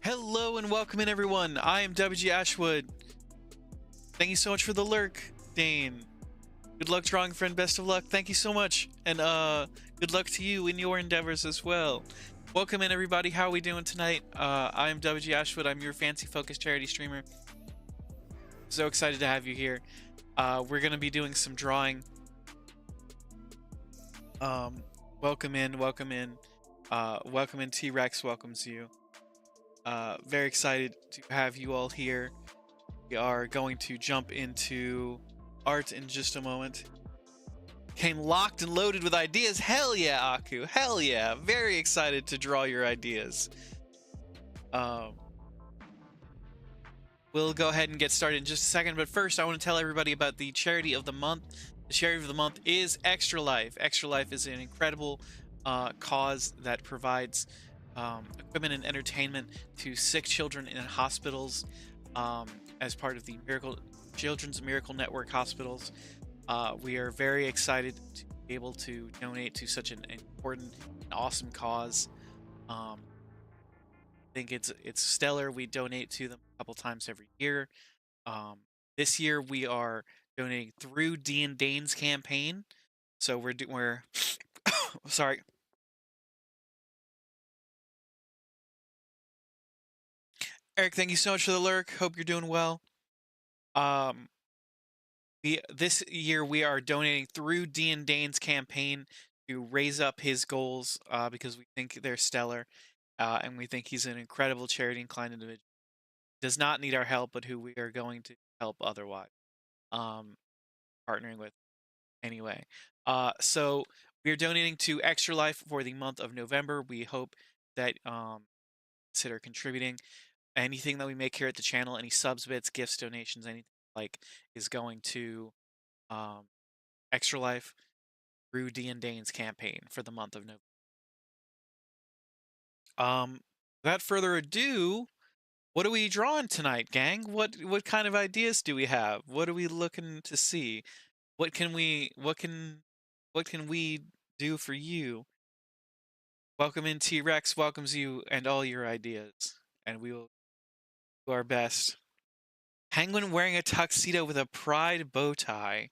Hello and welcome in, everyone. I am WG Ashwood. Thank you so much for the lurk, Dane. Good luck drawing, friend. Best of luck. Thank you so much. And good luck to you in your endeavors as well. Welcome in, everybody. How are we doing tonight? I am WG Ashwood. I'm your fancy focused charity streamer. So excited to have you here. We're going to be doing some drawing. Welcome in. Welcome in. Welcome in. T-Rex welcomes you. Very excited to have you all here. We are going to jump into art in just a moment. Came locked and loaded with ideas. Hell yeah, Aku. Hell yeah. Very excited to draw your ideas. We'll go ahead and get started in just a second, but first I want to tell everybody about the charity of the month. The charity of the month is Extra Life. Extra Life is an incredible cause that provides equipment and entertainment to sick children in hospitals as part of the Children's Miracle Network hospitals. We are very excited to be able to donate to such an important and awesome cause. I think it's stellar. We donate to them a couple times every year. This year we are donating through Dean Dane's campaign. So we're sorry. Eric, thank you so much for the lurk. Hope you're doing well. This year we are donating through Dean Dane's campaign to raise up his goals because we think they're stellar, and we think he's an incredible charity-inclined individual. Does not need our help, but who we are going to help otherwise, partnering with anyway. So we are donating to Extra Life for the month of November. We hope that consider contributing. Anything that we make here at the channel, any subs, bits, gifts, donations, anything like, is going to Extra Life through Dean Dane's campaign for the month of November. Without further ado, what are we drawing tonight, gang? What kind of ideas do we have? What are we looking to see? What can we do for you? Welcome in, T-Rex welcomes you and all your ideas, and we will do our best. Penguin wearing a tuxedo with a pride bow tie.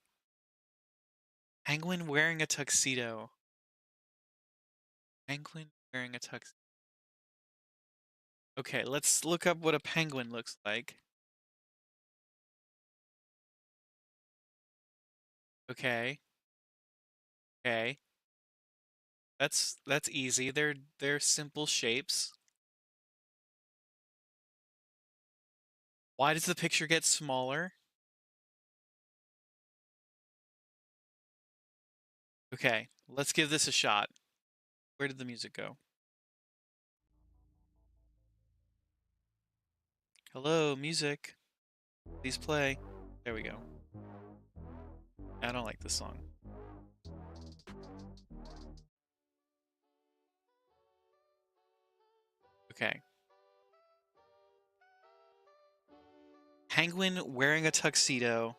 Penguin wearing a tuxedo. Penguin wearing a tuxedo. Okay, let's look up what a penguin looks like. Okay. Okay. That's easy. They're simple shapes. Why does the picture get smaller? Okay, let's give this a shot. Where did the music go? Hello, music. Please play. There we go. I don't like this song. Okay. Penguin wearing a tuxedo.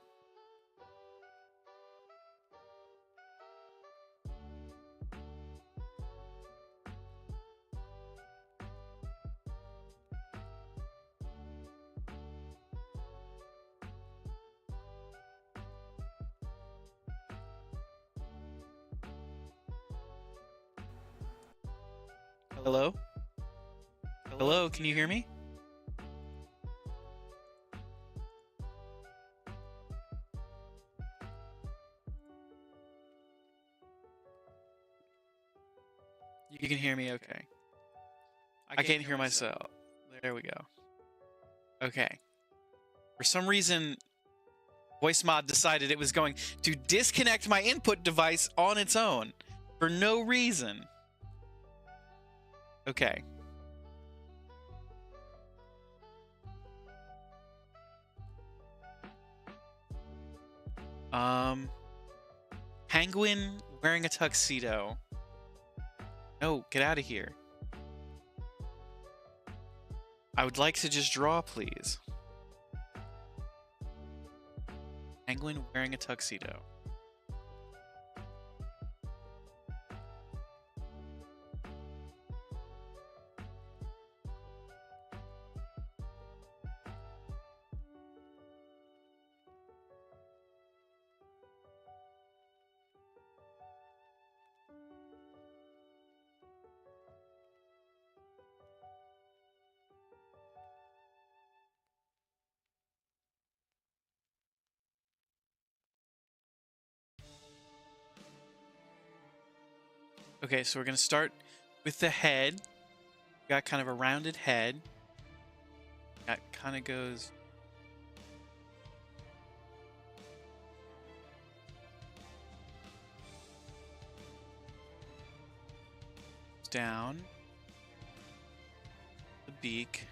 Hello? Hello, can you hear me? You can hear me, okay. I can't hear myself. There we go. Okay. For some reason, VoiceMod decided it was going to disconnect my input device on its own for no reason. Okay. Penguin wearing a tuxedo. No, get out of here. I would like to just draw, please. Penguin wearing a tuxedo. Okay, so we're gonna start with the head. Got kind of a rounded head. That kind of goes down the beak.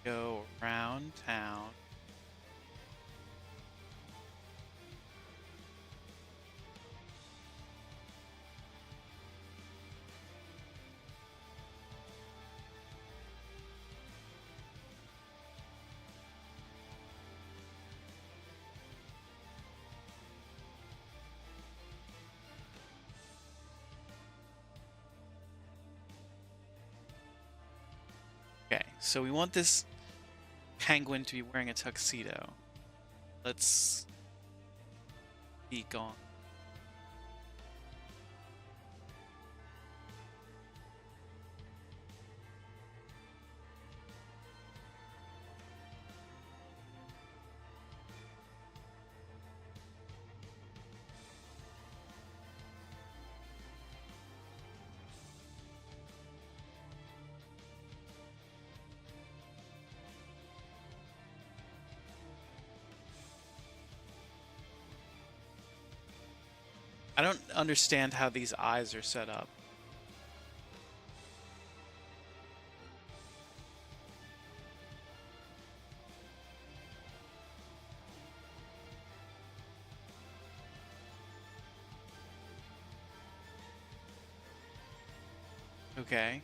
Go around town. Okay, so we want this penguin to be wearing a tuxedo. Let's be gone. I don't understand how these eyes are set up. Okay.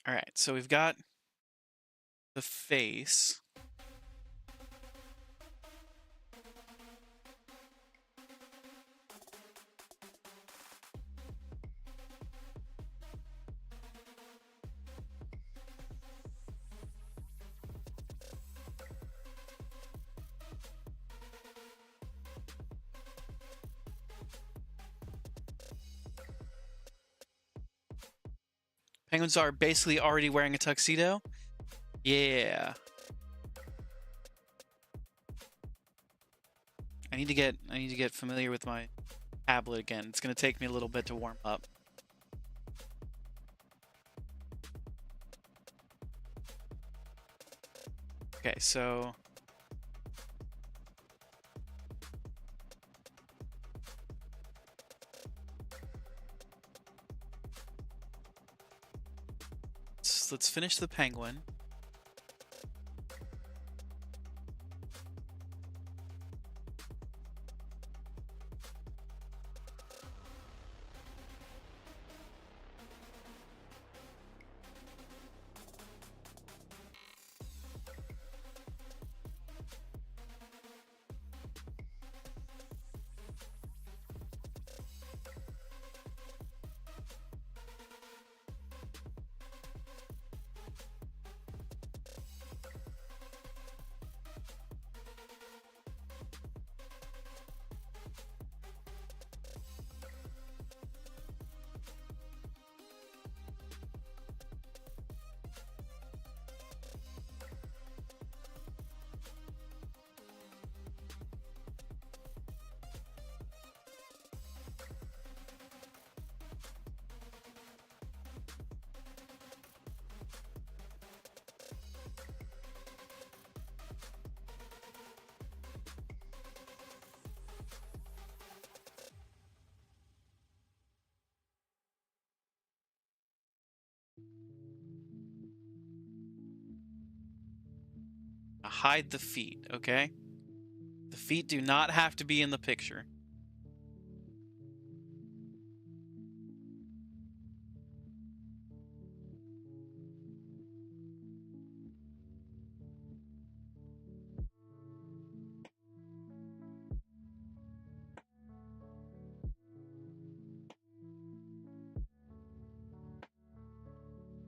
All right, so we've got the face. Penguins are basically already wearing a tuxedo. Yeah. I need to get familiar with my tablet again. It's gonna take me a little bit to warm up. Okay, so let's finish the penguin. Hide the feet, okay? The feet do not have to be in the picture.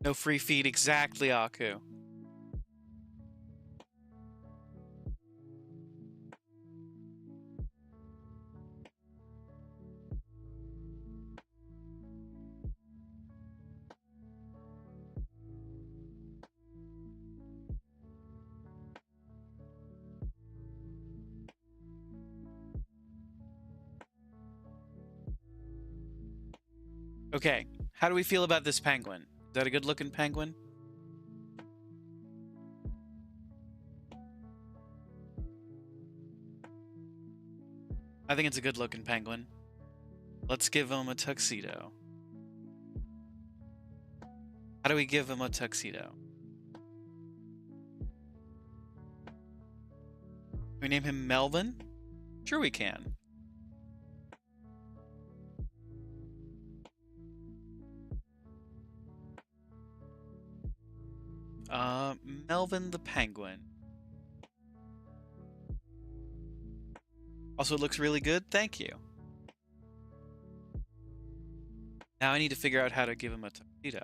No free feet, exactly, Aku. Okay, how do we feel about this penguin? Is that a good-looking penguin? I think it's a good-looking penguin. Let's give him a tuxedo. How do we give him a tuxedo? Can we name him Melvin? Sure we can. Melvin the penguin. Also, it looks really good. Thank you. Now I need to figure out how to give him a tuxedo.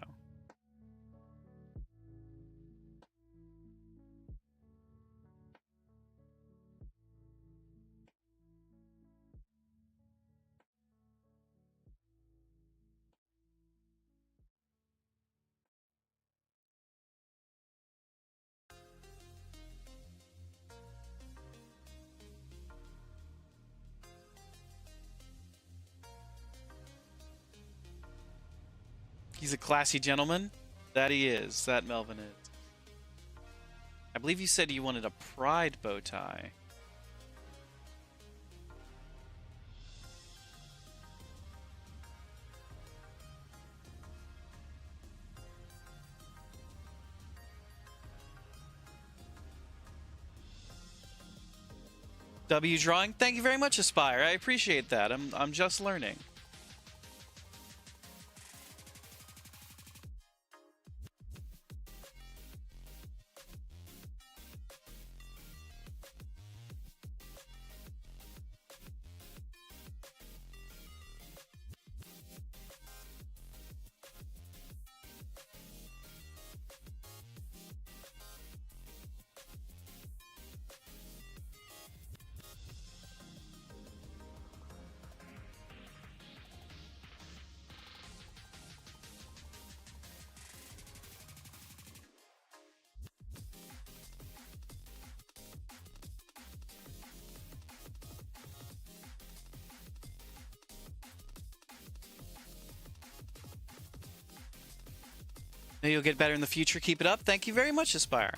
He's a classy gentleman. That he is. That Melvin is. I believe you said you wanted a pride bow tie. W drawing. Thank you very much, Aspire. I appreciate that. I'm just learning. Maybe you'll get better in the future. Keep it up. Thank you very much, Aspire.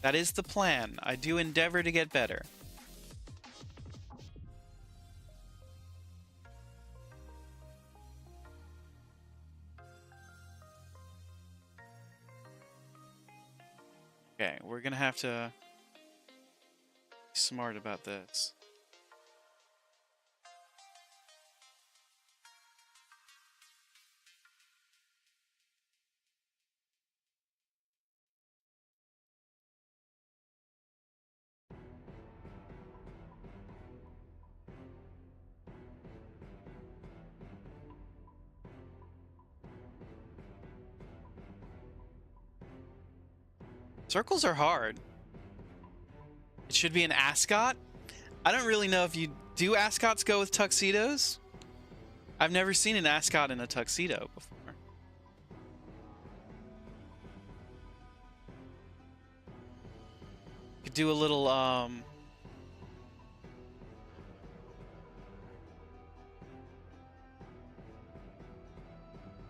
That is the plan. I do endeavor to get better. Okay, we're gonna have to be smart about this. Circles are hard. It should be an ascot. I don't really know if you do ascots go with tuxedos. I've never seen an ascot in a tuxedo before. Could do a little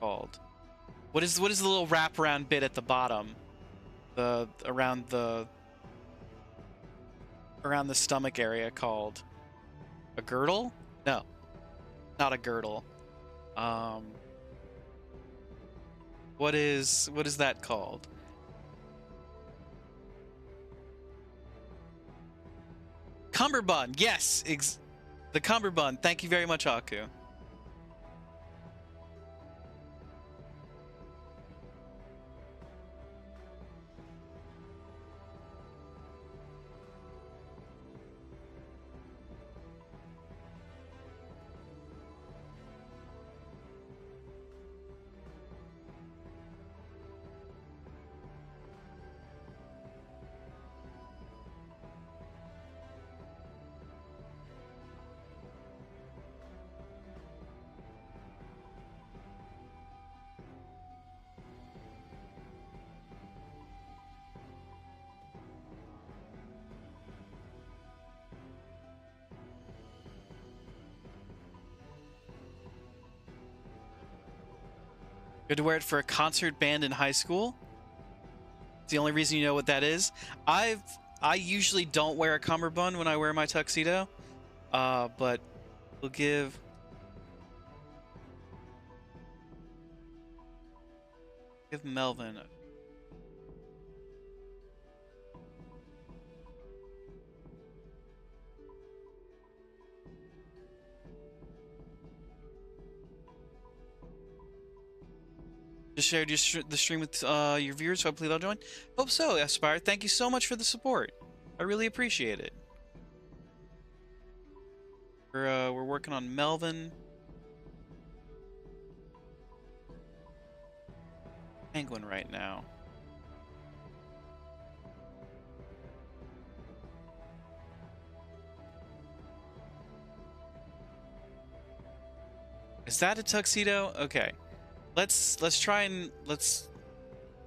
called. What is the little wraparound bit at the bottom? Around the stomach area called a girdle? No, not a girdle. What is that called? Cummerbund, yes, the Cummerbund. Thank you very much, Aku. Good to wear it for a concert band in high school. It's the only reason you know what that is. I usually don't wear a cummerbund when I wear my tuxedo, but we'll give Melvin. Just shared the stream with your viewers, so hopefully they'll join. Hope so, Aspire. Thank you so much for the support. I really appreciate it. We're working on Melvin. Penguin right now. Is that a tuxedo? Okay. Let's try and let's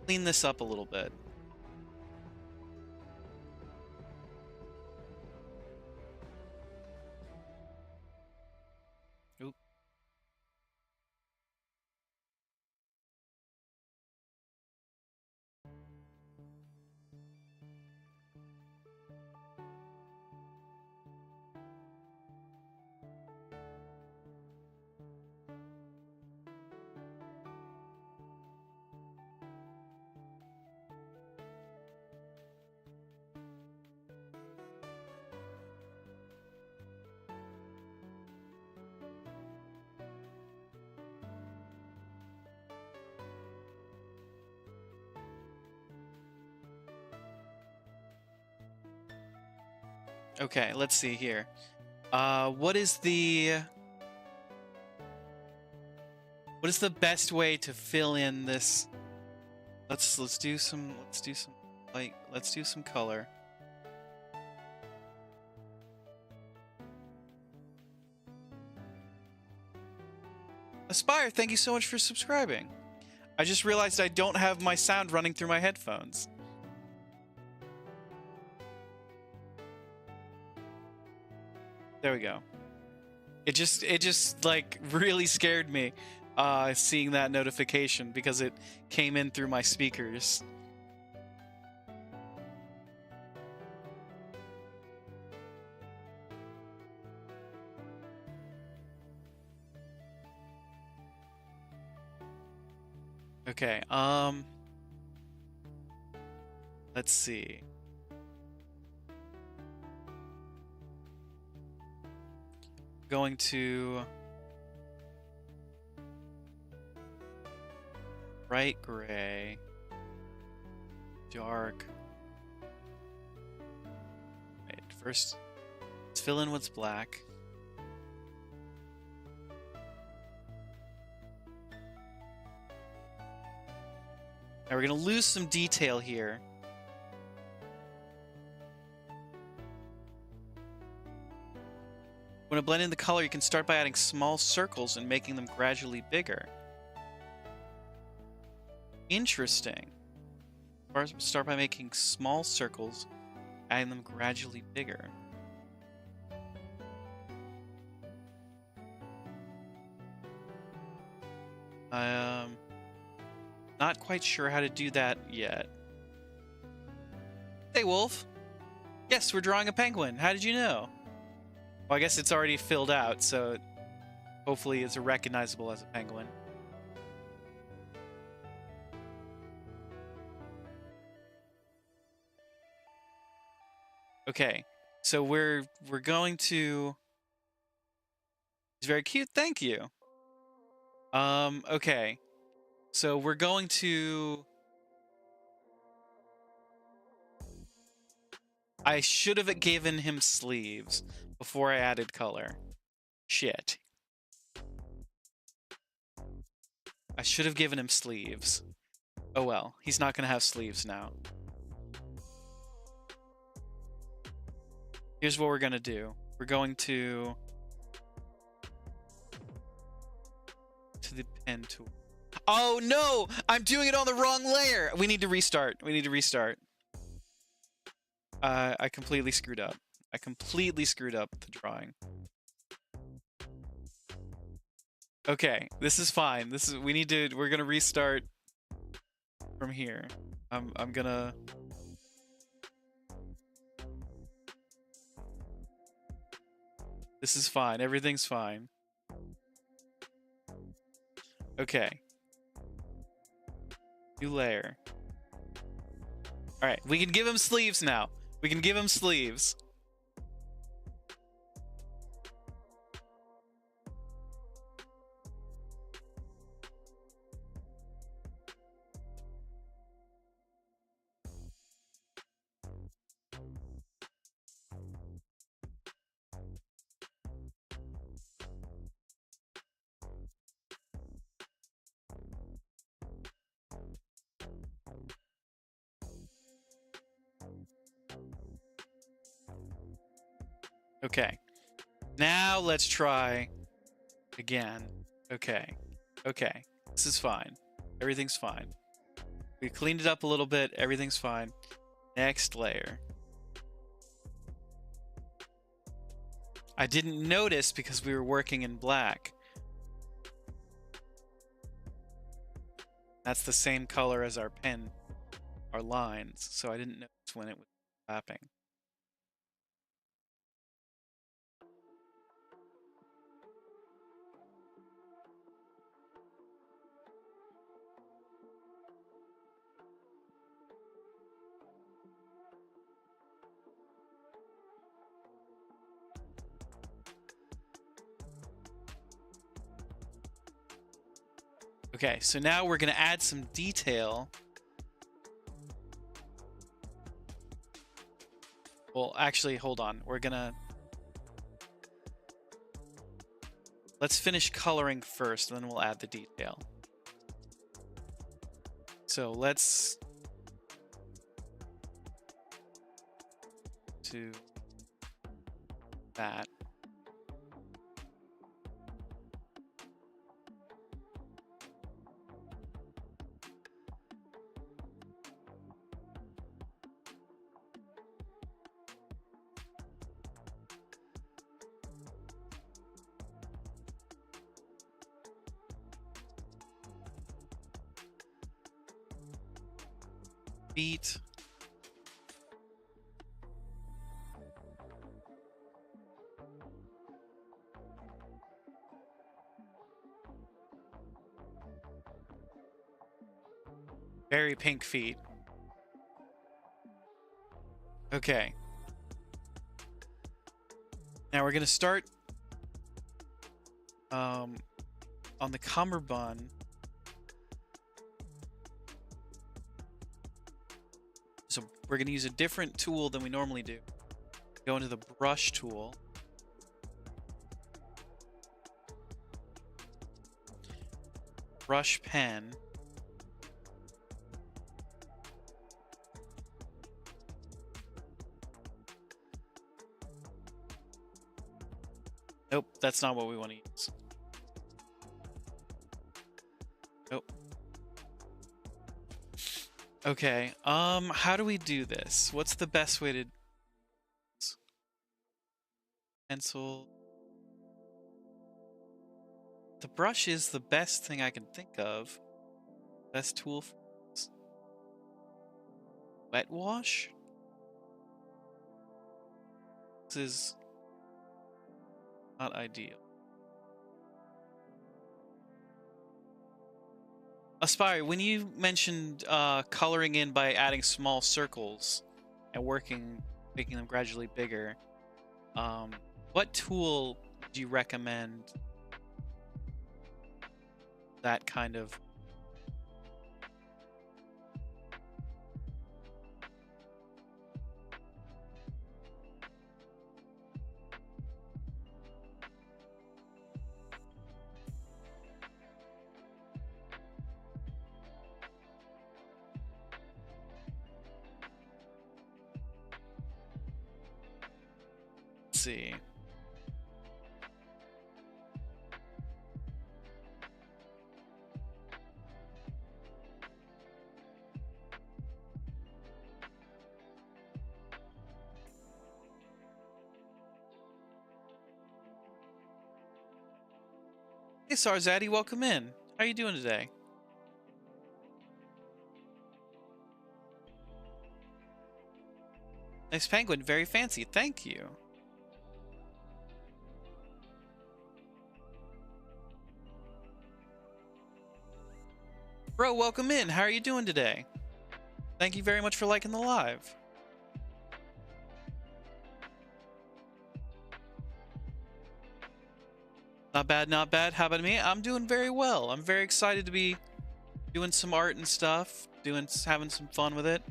clean this up a little bit. Oop. Okay, let's see here. What is the best way to fill in this? Let's do some color. Aspire, thank you so much for subscribing. I just realized I don't have my sound running through my headphones. There we go. It just like really scared me seeing that notification because it came in through my speakers. Okay, let's see. Going to bright gray, dark. Wait, first let's fill in what's black. Now we're gonna lose some detail here. When to blend in the color, you can start by adding small circles and making them gradually bigger. Interesting. Start by making small circles, adding them gradually bigger. Not quite sure how to do that yet. Hey, Wolf. Yes, we're drawing a penguin. How did you know? Well, I guess it's already filled out, so hopefully it's recognizable as a penguin. Okay, So we're going to... He's very cute, thank you. Okay. So we're going to... I should have given him sleeves before I added color. Shit. I should have given him sleeves. Oh well, he's not gonna have sleeves now. Here's what we're gonna do. We're going to the pen tool. Oh no! I'm doing it on the wrong layer! We need to restart. We need to restart. I completely screwed up. I completely screwed up the drawing. Okay, this is fine. This is we're gonna restart from here. I'm gonna... This is fine. Everything's fine. Okay. New layer. Alright, we can give him sleeves now. We can give him sleeves. Okay. Now let's try again. Okay. Okay. This is fine. Everything's fine. We cleaned it up a little bit. Everything's fine. Next layer. I didn't notice because we were working in black. That's the same color as our pen, our lines, so I didn't notice when it was lapping. Okay, so now we're going to add some detail. Well, actually, hold on. We're going to... Let's finish coloring first, and then we'll add the detail. So let's... do that. Beat. Very pink feet. Okay. Now we're gonna start on the cummerbund. So we're gonna use a different tool than we normally do. Go into the brush tool. Brush pen. Nope, that's not what we want to use. Nope. Okay, how do we do this? What's the best way to... Pencil. The brush is the best thing I can think of. Best tool for this. Wet wash? This is not ideal. Aspire, when you mentioned coloring in by adding small circles and making them gradually bigger, Um, what tool do you recommend that kind of? Let's see. Hey Sarzaddy, welcome in. How are you doing today? Nice penguin, very fancy. Thank you. Bro, welcome in. How are you doing today? Thank you very much for liking the live. Not bad, not bad. How about me? I'm doing very well. I'm very excited to be doing some art and stuff, having some fun with it.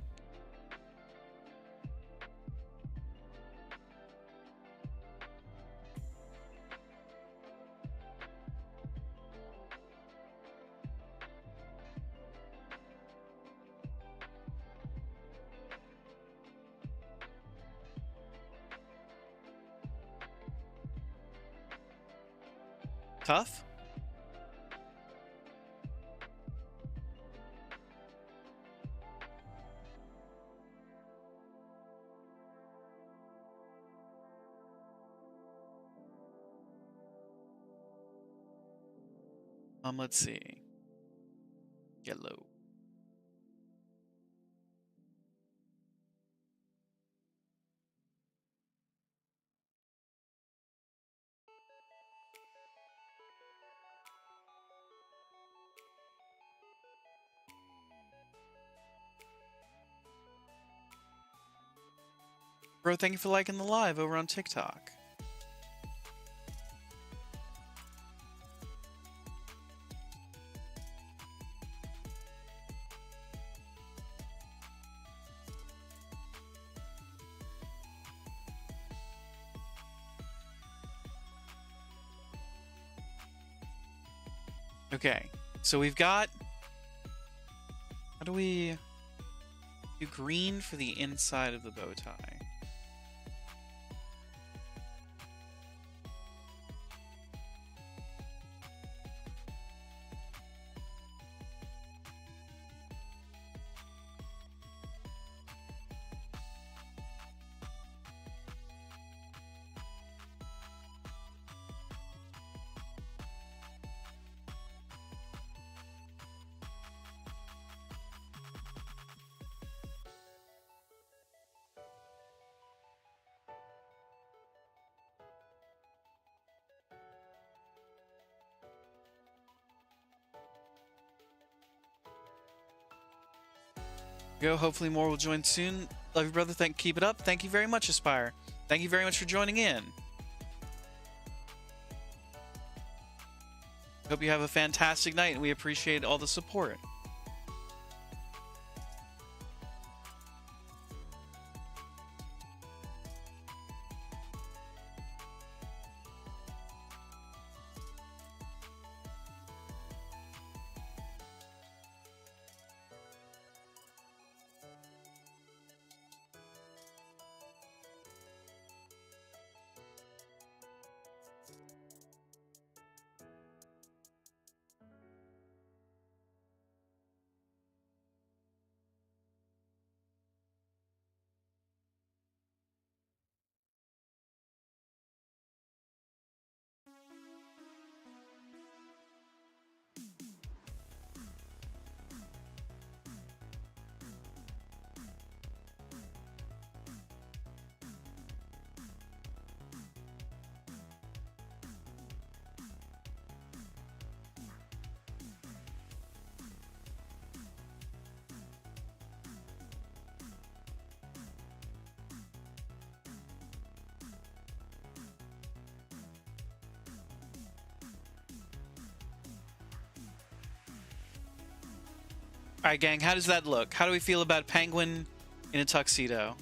Tough? Let's see. Yellow. Bro, thank you for liking the live over on TikTok. Okay, so we've got... How do we do green for the inside of the bow tie? Go. Hopefully more will join soon. Love you, brother. Keep it up. Thank you very much, Aspire. Thank you very much for joining in. Hope you have a fantastic night, and we appreciate all the support. Alright, gang, how does that look? How do we feel about Penguin in a tuxedo?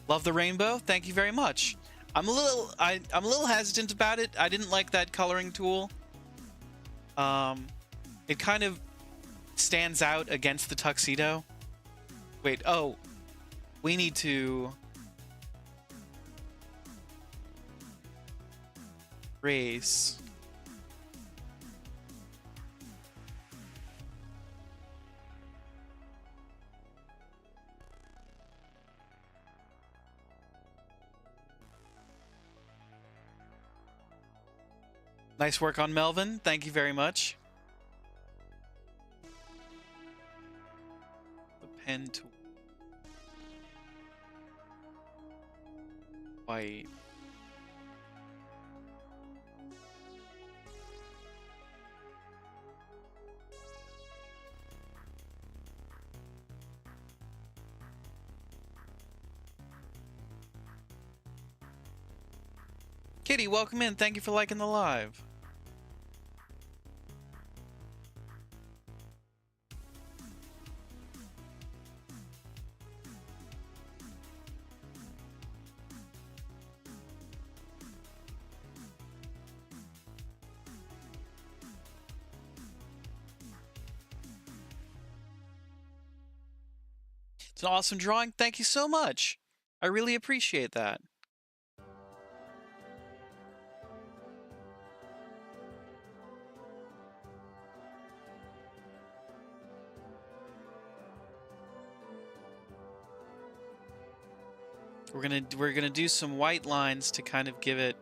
Love the rainbow? Thank you very much. I'm a little hesitant about it. I didn't like that coloring tool. It kind of stands out against the tuxedo. Wait, oh. We need to race. Nice work on Melvin. Thank you very much. The pen tool. White. Kitty, welcome in. Thank you for liking the live. It's an awesome drawing. Thank you so much. I really appreciate that. We're gonna do some white lines to kind of give it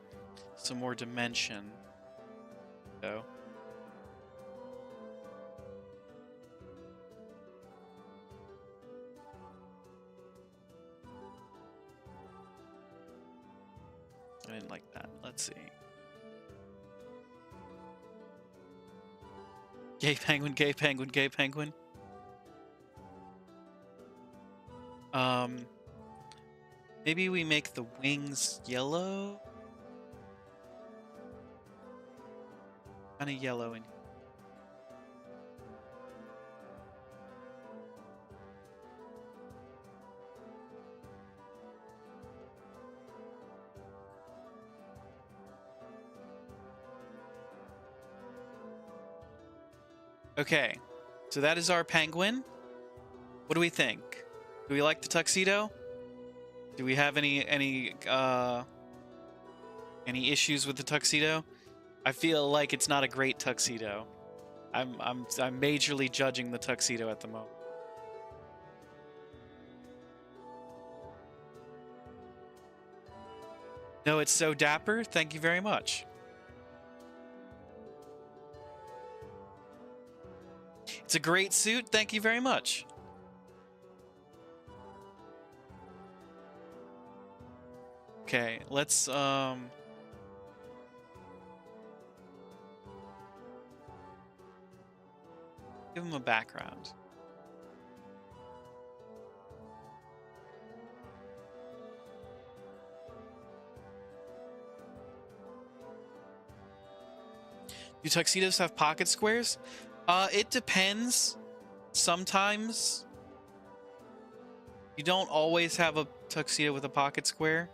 some more dimension. So. I didn't like that. Let's see. Gay penguin, gay penguin, gay penguin. Maybe we make the wings yellow? Kind of yellow in here. Okay, so that is our penguin. What do we think? Do we like the tuxedo? Do we have any issues with the tuxedo? I feel like it's not a great tuxedo. I'm majorly judging the tuxedo at the moment. No, it's so dapper. Thank you very much. It's a great suit. Thank you very much. Okay, let's give him a background. Do tuxedos have pocket squares? It depends. Sometimes you don't always have a tuxedo with a pocket square.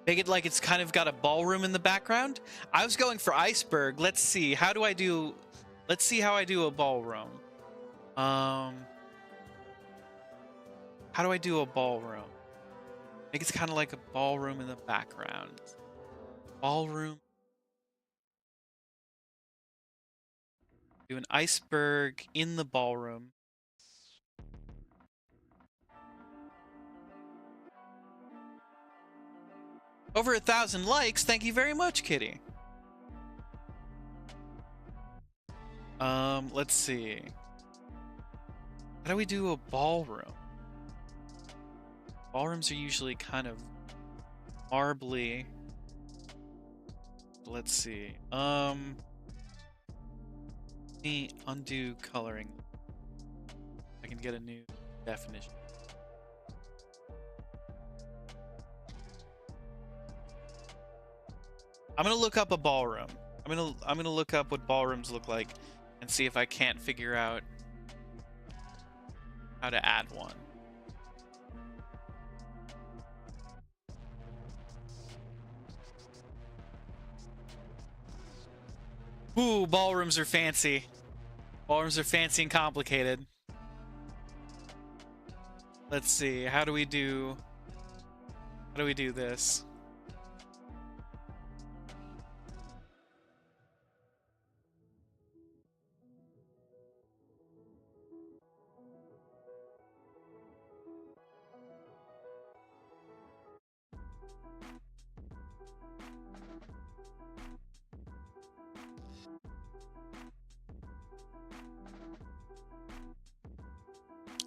Make it like it's kind of got a ballroom in the background. I was going for iceberg. Let's see. How do I do? Let's see how I do a ballroom. How do I do a ballroom? Make it kind of like a ballroom in the background. Ballroom. Do an iceberg in the ballroom. Over 1,000 likes. Thank you very much, Kitty. Let's see. How do we do a ballroom? Ballrooms are usually kind of marbly. Let's see. Let me undo coloring. I can get a new definition. I'm gonna look up a ballroom. I'm gonna look up what ballrooms look like and see if I can't figure out how to add one. Ooh, ballrooms are fancy. Ballrooms are fancy and complicated. Let's see. How do we do this?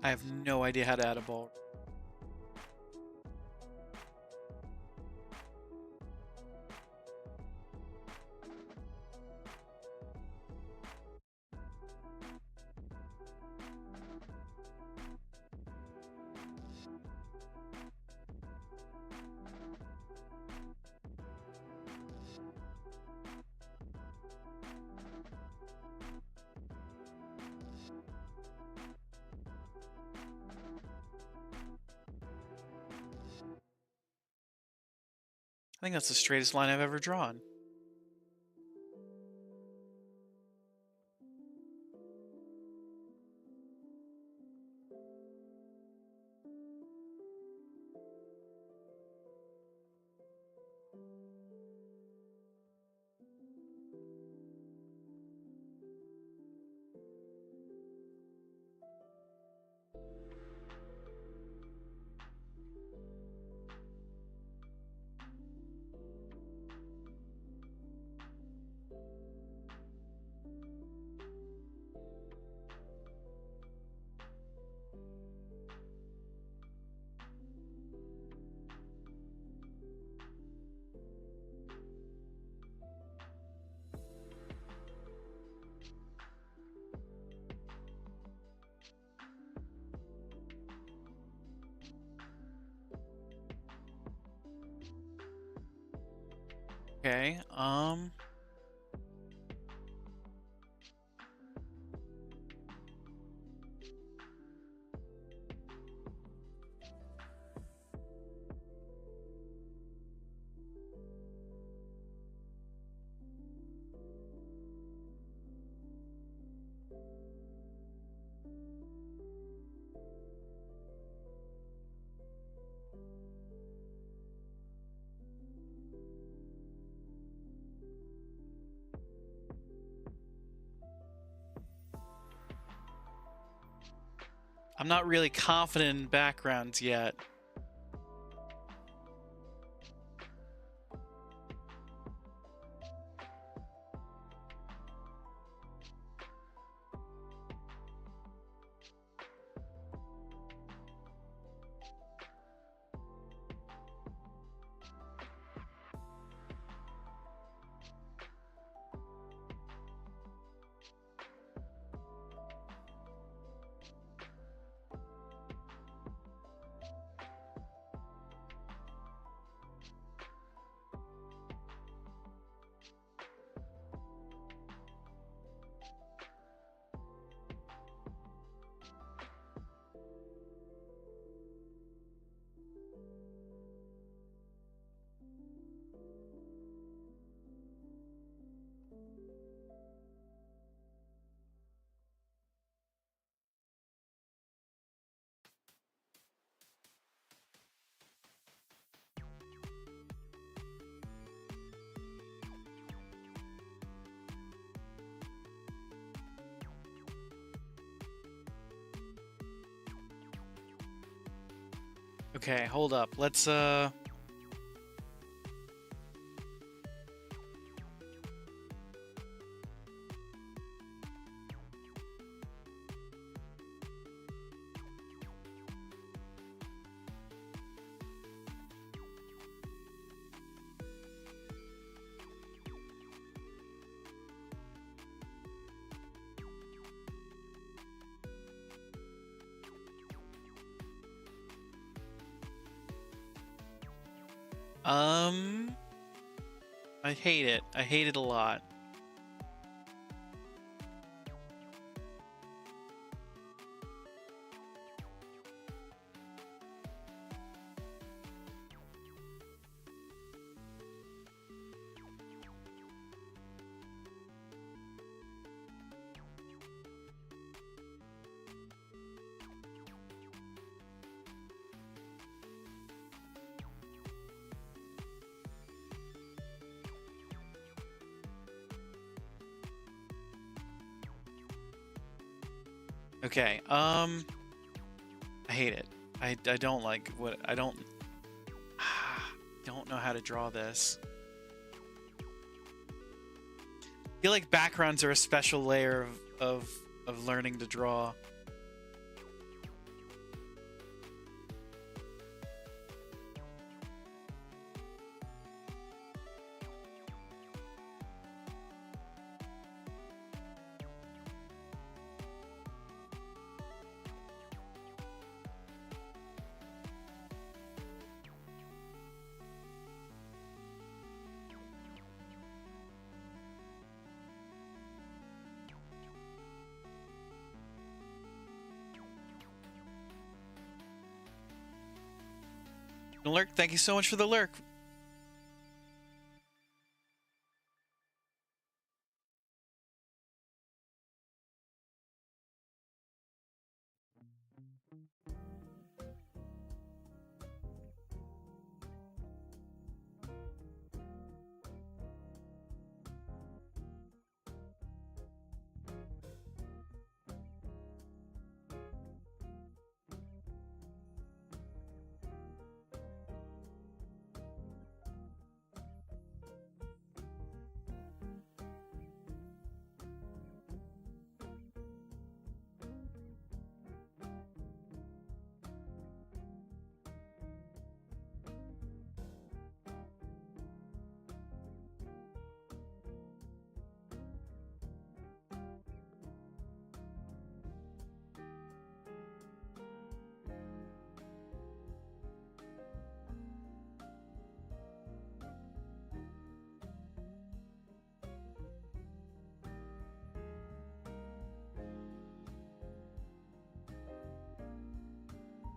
I have no idea how to add a ballroom. I think that's the straightest line I've ever drawn. Okay, I'm not really confident in backgrounds yet. Okay, hold up. Let's I hate it. I hate it a lot. Okay, I hate it. I don't like what I don't don't know how to draw this. I feel like backgrounds are a special layer of learning to draw. Lurk, thank you so much for the lurk.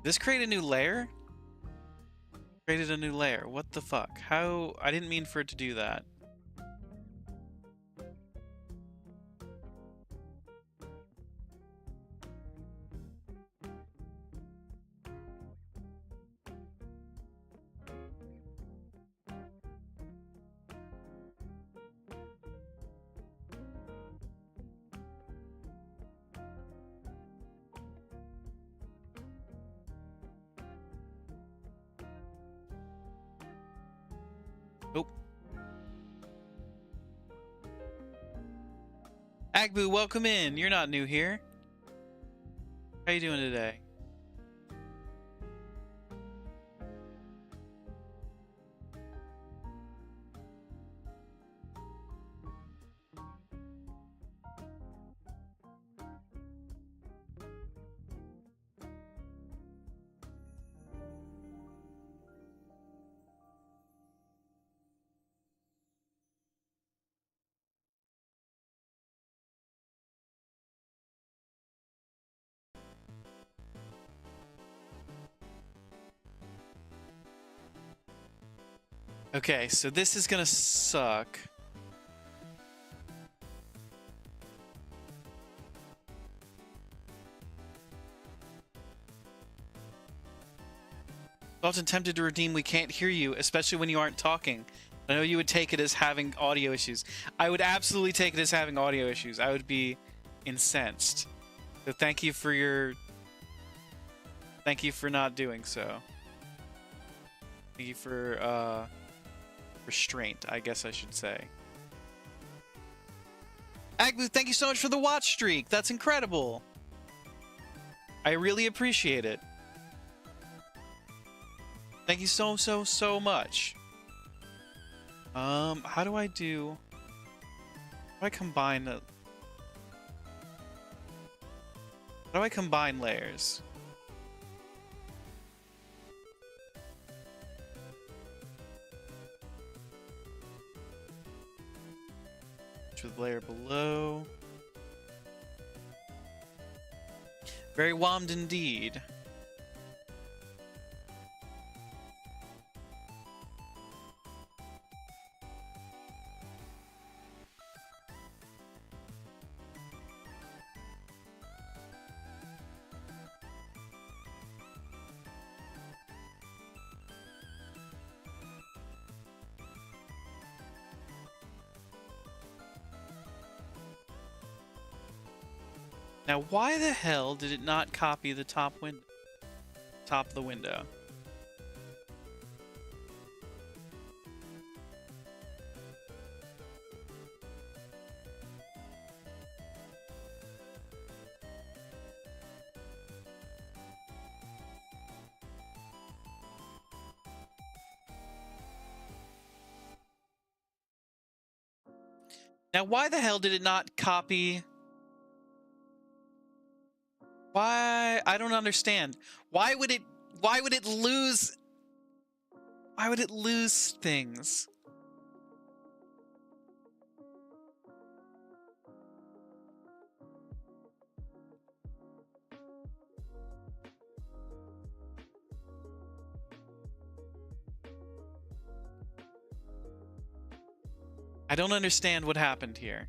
This create a new layer? Created a new layer. What the fuck? How? I didn't mean for it to do that. Nope. Agbu, welcome in. You're not new here. How you doing today? Okay, so this is gonna suck. Often tempted to redeem we can't hear you, especially when you aren't talking. I know you would take it as having audio issues. I would absolutely take it as having audio issues. I would be incensed. So thank you for not doing so. Thank you for restraint, I guess I should say. Agbu, thank you so much for the watch streak. That's incredible. I really appreciate it. Thank you so much. How do I combine the... How do I combine layers? to the layer below. Very wommed indeed. Now, why the hell did it not copy the top of the window? Now, why the hell did it not copy? Why? I don't understand. Why would it lose? Why would it lose things? I don't understand what happened here.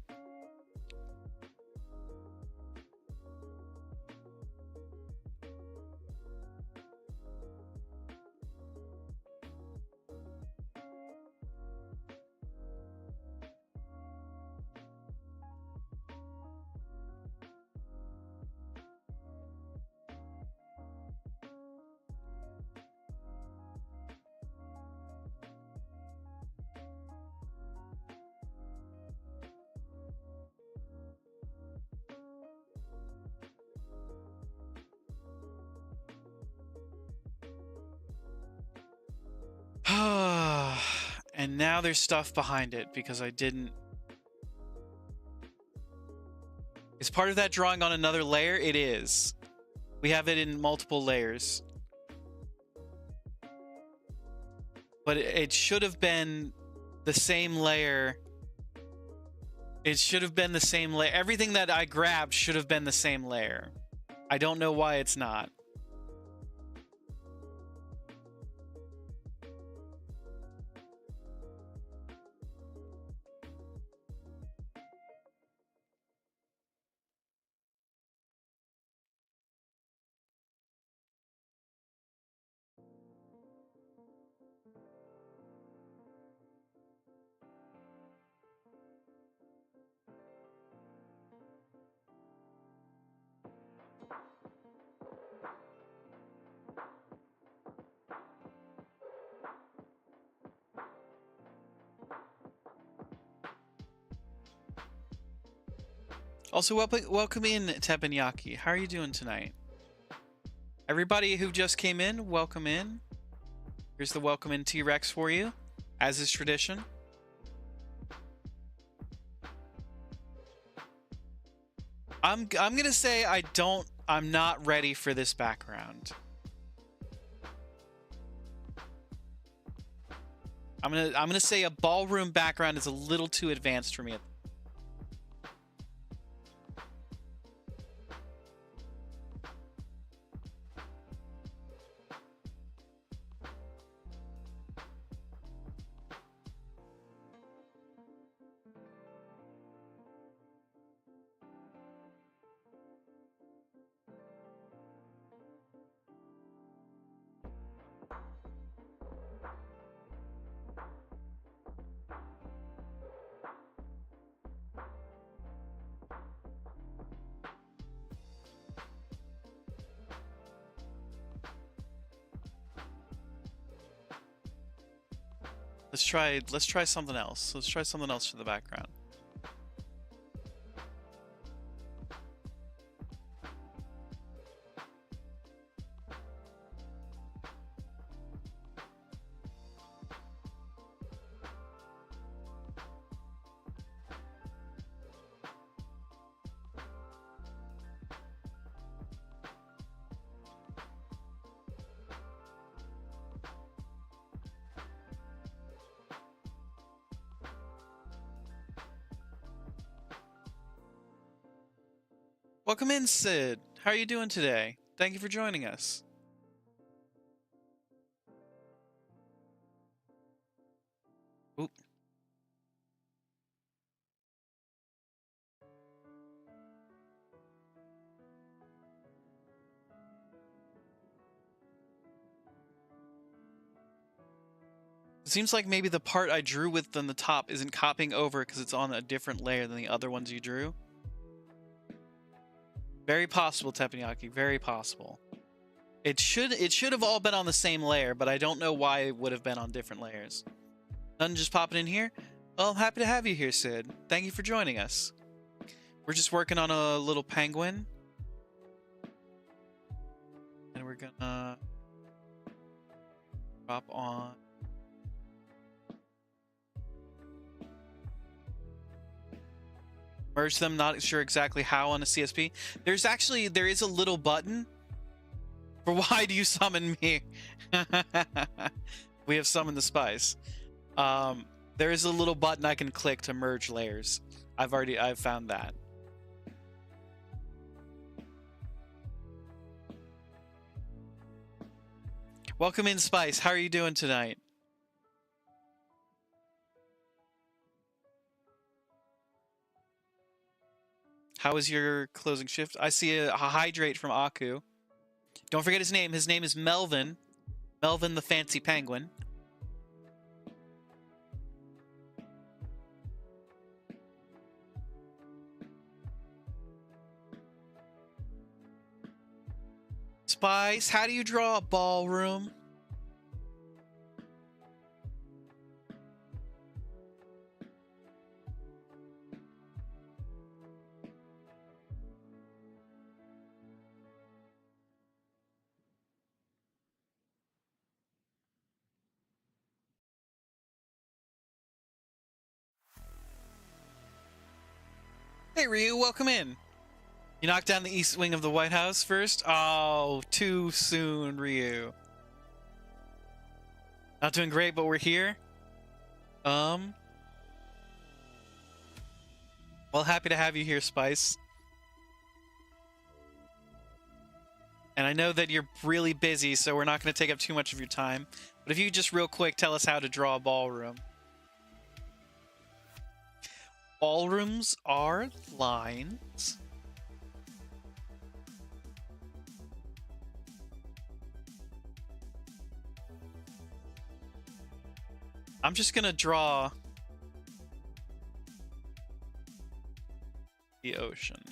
And now there's stuff behind it because I didn't. Is part of that drawing on another layer? It is. We have it in multiple layers. But it should have been the same layer. It should have been the same layer. Everything that I grabbed should have been the same layer. I don't know why it's not. Also, welcome in, Teppanyaki. How are you doing tonight? Everybody who just came in, welcome in. Here's the welcome in T-Rex for you, as is tradition. I'm gonna say I'm not ready for this background. I'm gonna say a ballroom background is a little too advanced for me. Let's try something else. Let's try something else for the background. Welcome in, Sid. How are you doing today? Thank you for joining us. Oop. It seems like maybe the part I drew with on the top isn't copying over because it's on a different layer than the other ones you drew. Very possible, Teppanyaki. Very possible. It should have all been on the same layer, but I don't know why it would have been on different layers. None just popping in here? Well, I'm happy to have you here, Sid. Thank you for joining us. We're just working on a little penguin. And we're gonna drop on merge them, not sure exactly how on a CSP. There is a little button for why do you summon me? We have summoned the spice. There is a little button I can click to merge layers. I've found that. Welcome in, Spice. How are you doing tonight? How was your closing shift? I see a hydrate from Aku. Don't forget his name. His name is Melvin. Melvin the Fancy Penguin. Spice, how do you draw a ballroom? Hey, Ryu, welcome in. You knocked down the east wing of the White House first? Oh, too soon, Ryu. Not doing great, but we're here. Well, happy to have you here, Spice. And I know that you're really busy, so we're not going to take up too much of your time. But if you just real quick tell us how to draw a ballroom. Ballrooms are lines. I'm just going to draw the ocean.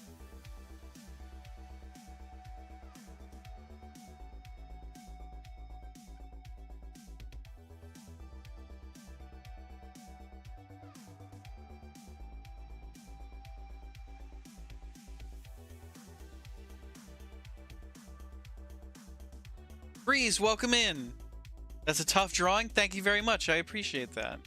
Breeze, welcome in. That's a tough drawing. Thank you very much. I appreciate that.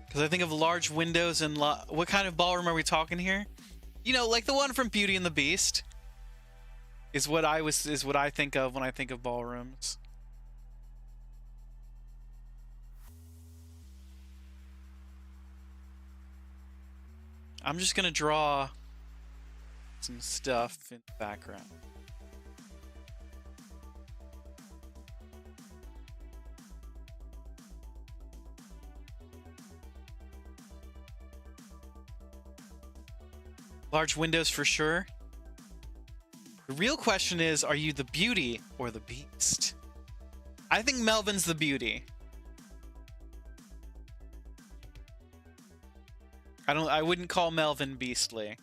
Because I think of large windows and what kind of ballroom are we talking here? You know, like the one from Beauty and the Beast. Is what I think of when I think of ballrooms. I'm just gonna draw some stuff in the background. Large windows for sure. The real question is, are you the Beauty or the Beast? I think Melvin's the Beauty. I wouldn't call Melvin beastly.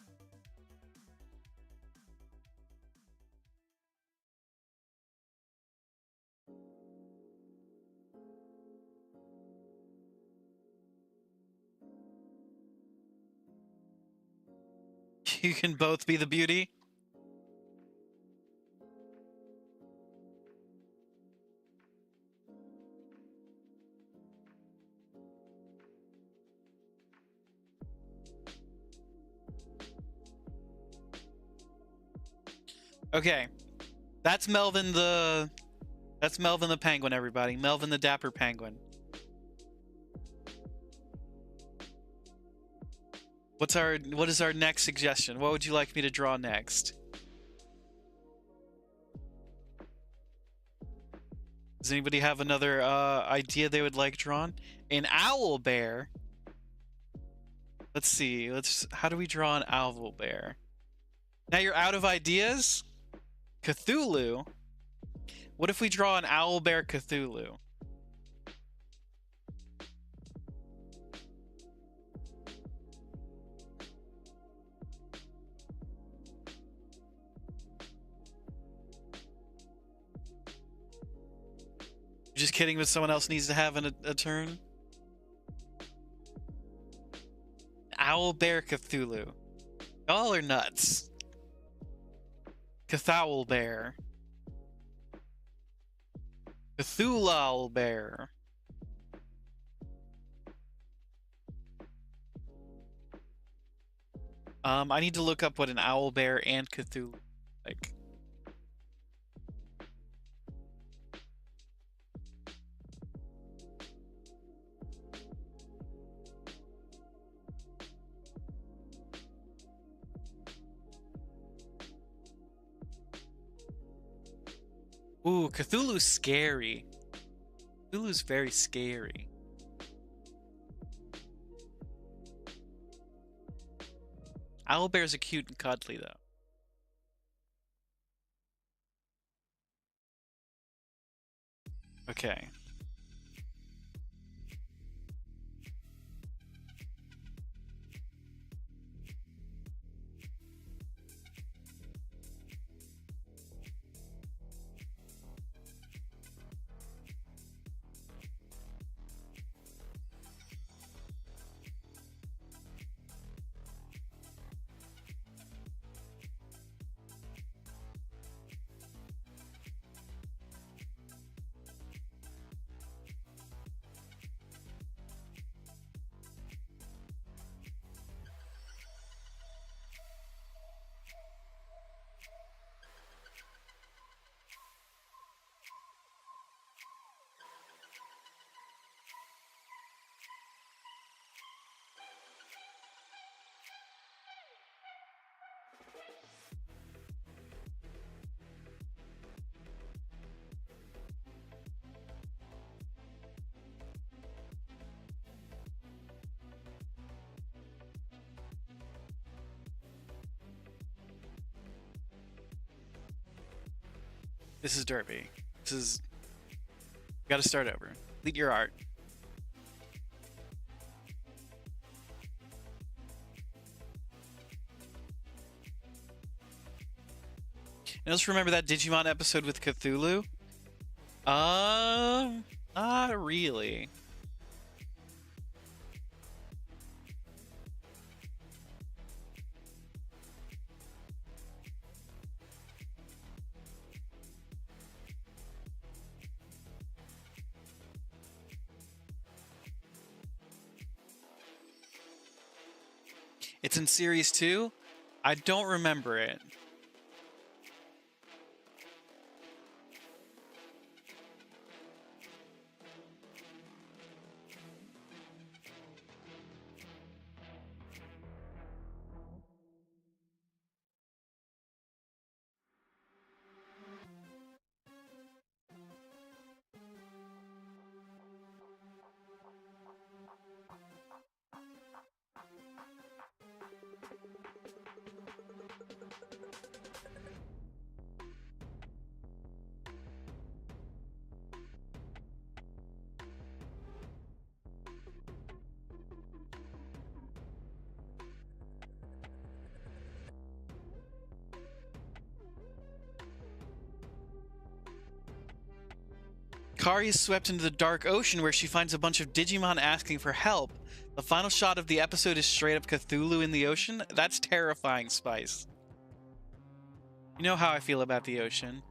You can both be the Beauty. Okay, that's Melvin the penguin, everybody. Melvin the dapper penguin. What is our next suggestion? What would you like me to draw next? Does anybody have another idea they would like drawn? An owl bear. Let's see. How do we draw an owl bear? Now you're out of ideas? Cthulhu? What if we draw an owl bear Cthulhu? You're just kidding, but someone else needs to have a turn? Owl bear Cthulhu. Y'all are nuts. Cthowl bear. Cthulhu bear. I need to look up what an owl bear and Cthulhu like. Ooh, Cthulhu's scary. Cthulhu's very scary. Owlbears are cute and cuddly, though. Okay. This is Derby. This is... Gotta start over. Lead your art. And let's remember that Digimon episode with Cthulhu? Not really. It's in series 2? I don't remember it. Kari is swept into the dark ocean where she finds a bunch of Digimon asking for help. The final shot of the episode is straight up Cthulhu in the ocean. That's terrifying, Spice. You know how I feel about the ocean.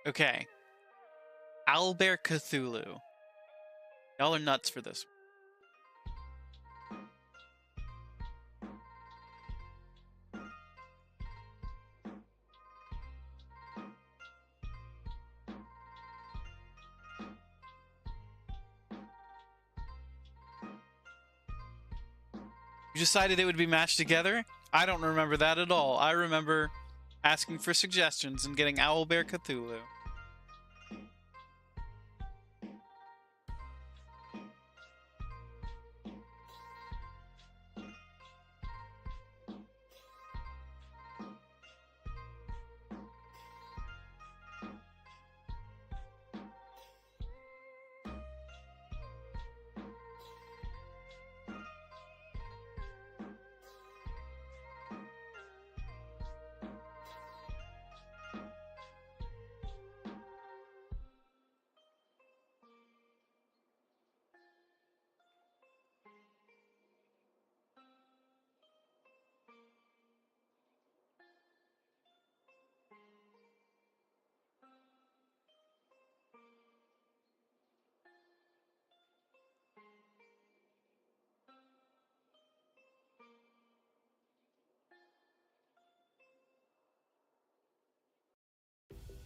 Okay. Owlbear Cthulhu. Y'all are nuts for this. You decided it would be matched together? I don't remember that at all. I remember asking for suggestions and getting Owlbear Cthulhu.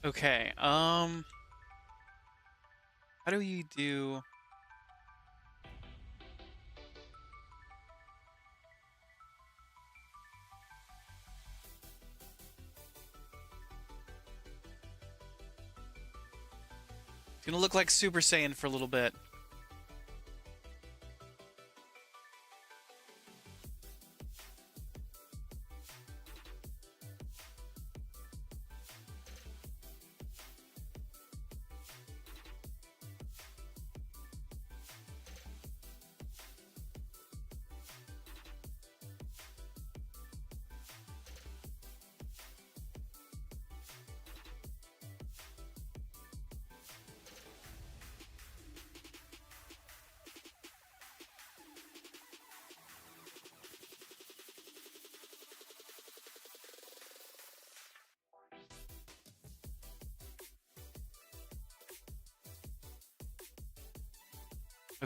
Okay, how do you do... It's gonna look like Super Saiyan for a little bit.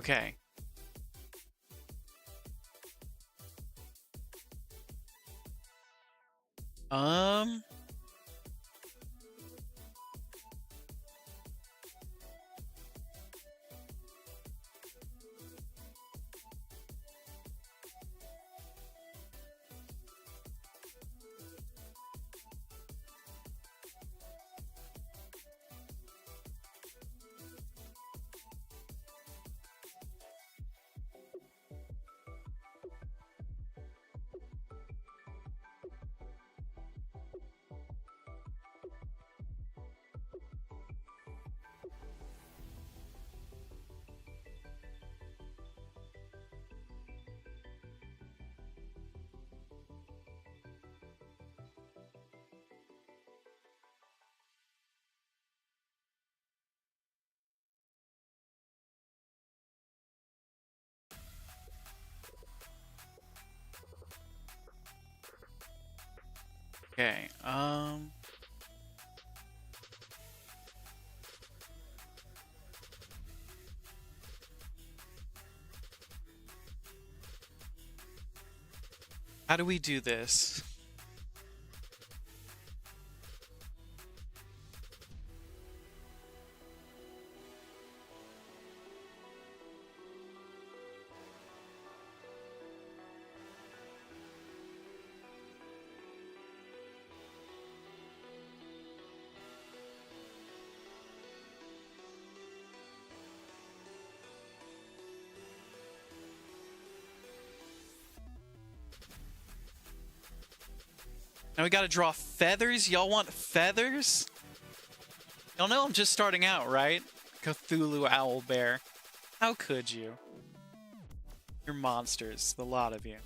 Okay. Um... Okay, how do we do this? Now we gotta draw feathers? Y'all want feathers? Y'all know I'm just starting out, right? Cthulhu Owlbear. How could you? You're monsters, the lot of you.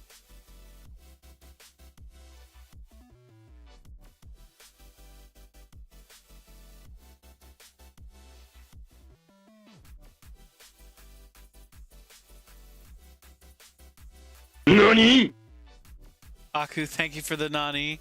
NANI?! Aku, thank you for the Nani.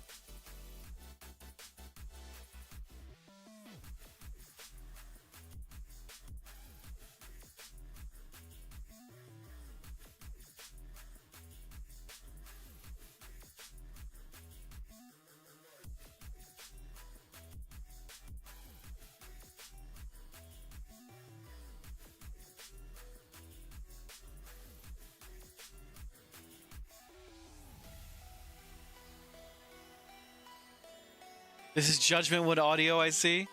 This is Judgment Wood audio, I see.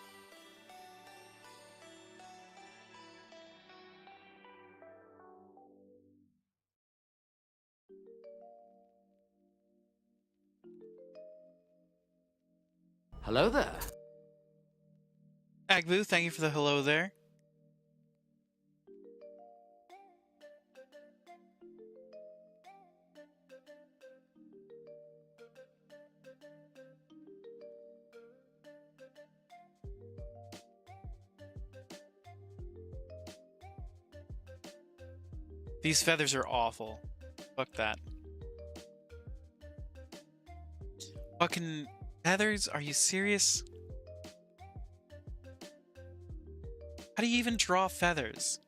Hello there. Agbu, thank you for the hello there. These feathers are awful. Fuck that. Fucking feathers? Are you serious? How do you even draw feathers?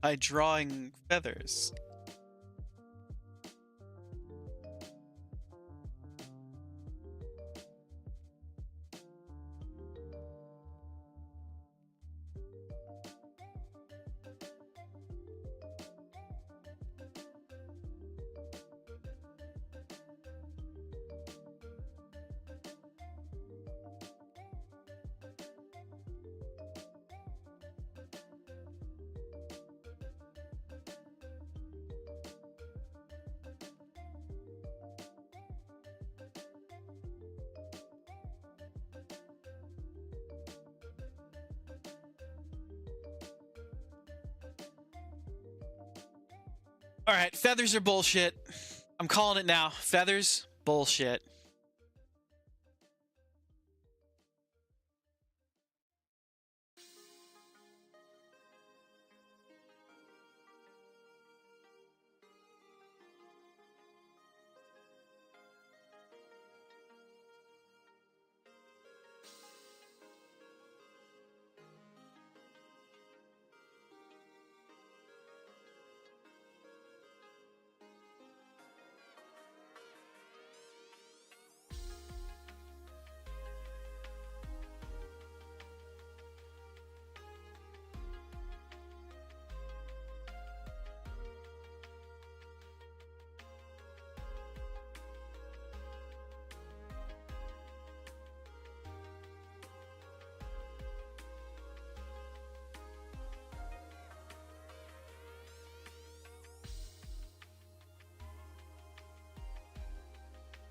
By drawing feathers. Alright, feathers are bullshit. I'm calling it now. Feathers, bullshit.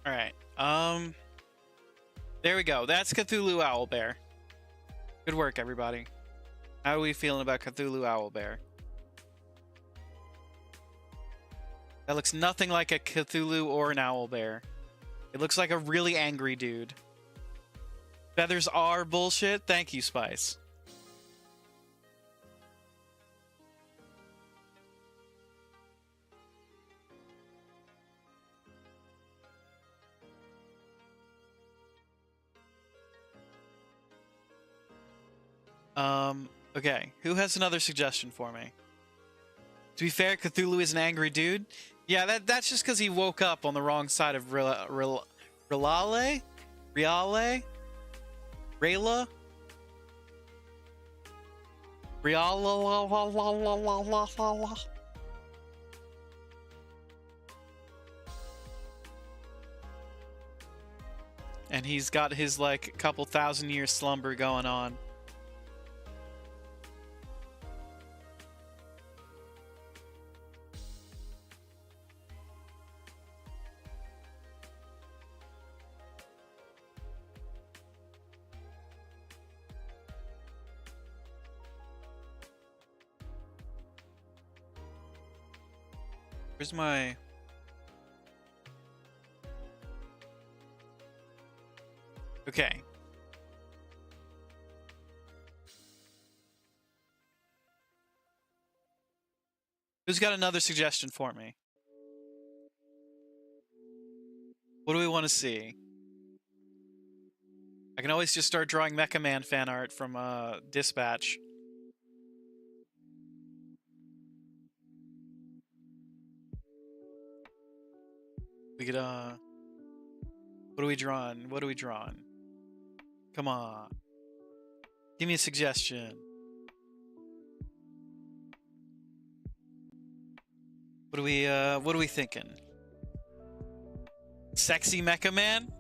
Alright, there we go. That's Cthulhu Owlbear. Good work, everybody. How are we feeling about Cthulhu Owlbear? That looks nothing like a Cthulhu or an owlbear. It looks like a really angry dude. Feathers are bullshit? Thank you, Spice. Okay. Who has another suggestion for me? To be fair, Cthulhu is an angry dude. Yeah, that's just because he woke up on the wrong side of Rayla? And he's got his, like, couple thousand-year slumber going on. Where's my... Okay. Who's got another suggestion for me? What do we want to see? I can always just start drawing Mecha Man fan art from Dispatch. We could, what are we drawing? What are we drawing? Come on. Give me a suggestion. What are we thinking? Sexy Mecha Man?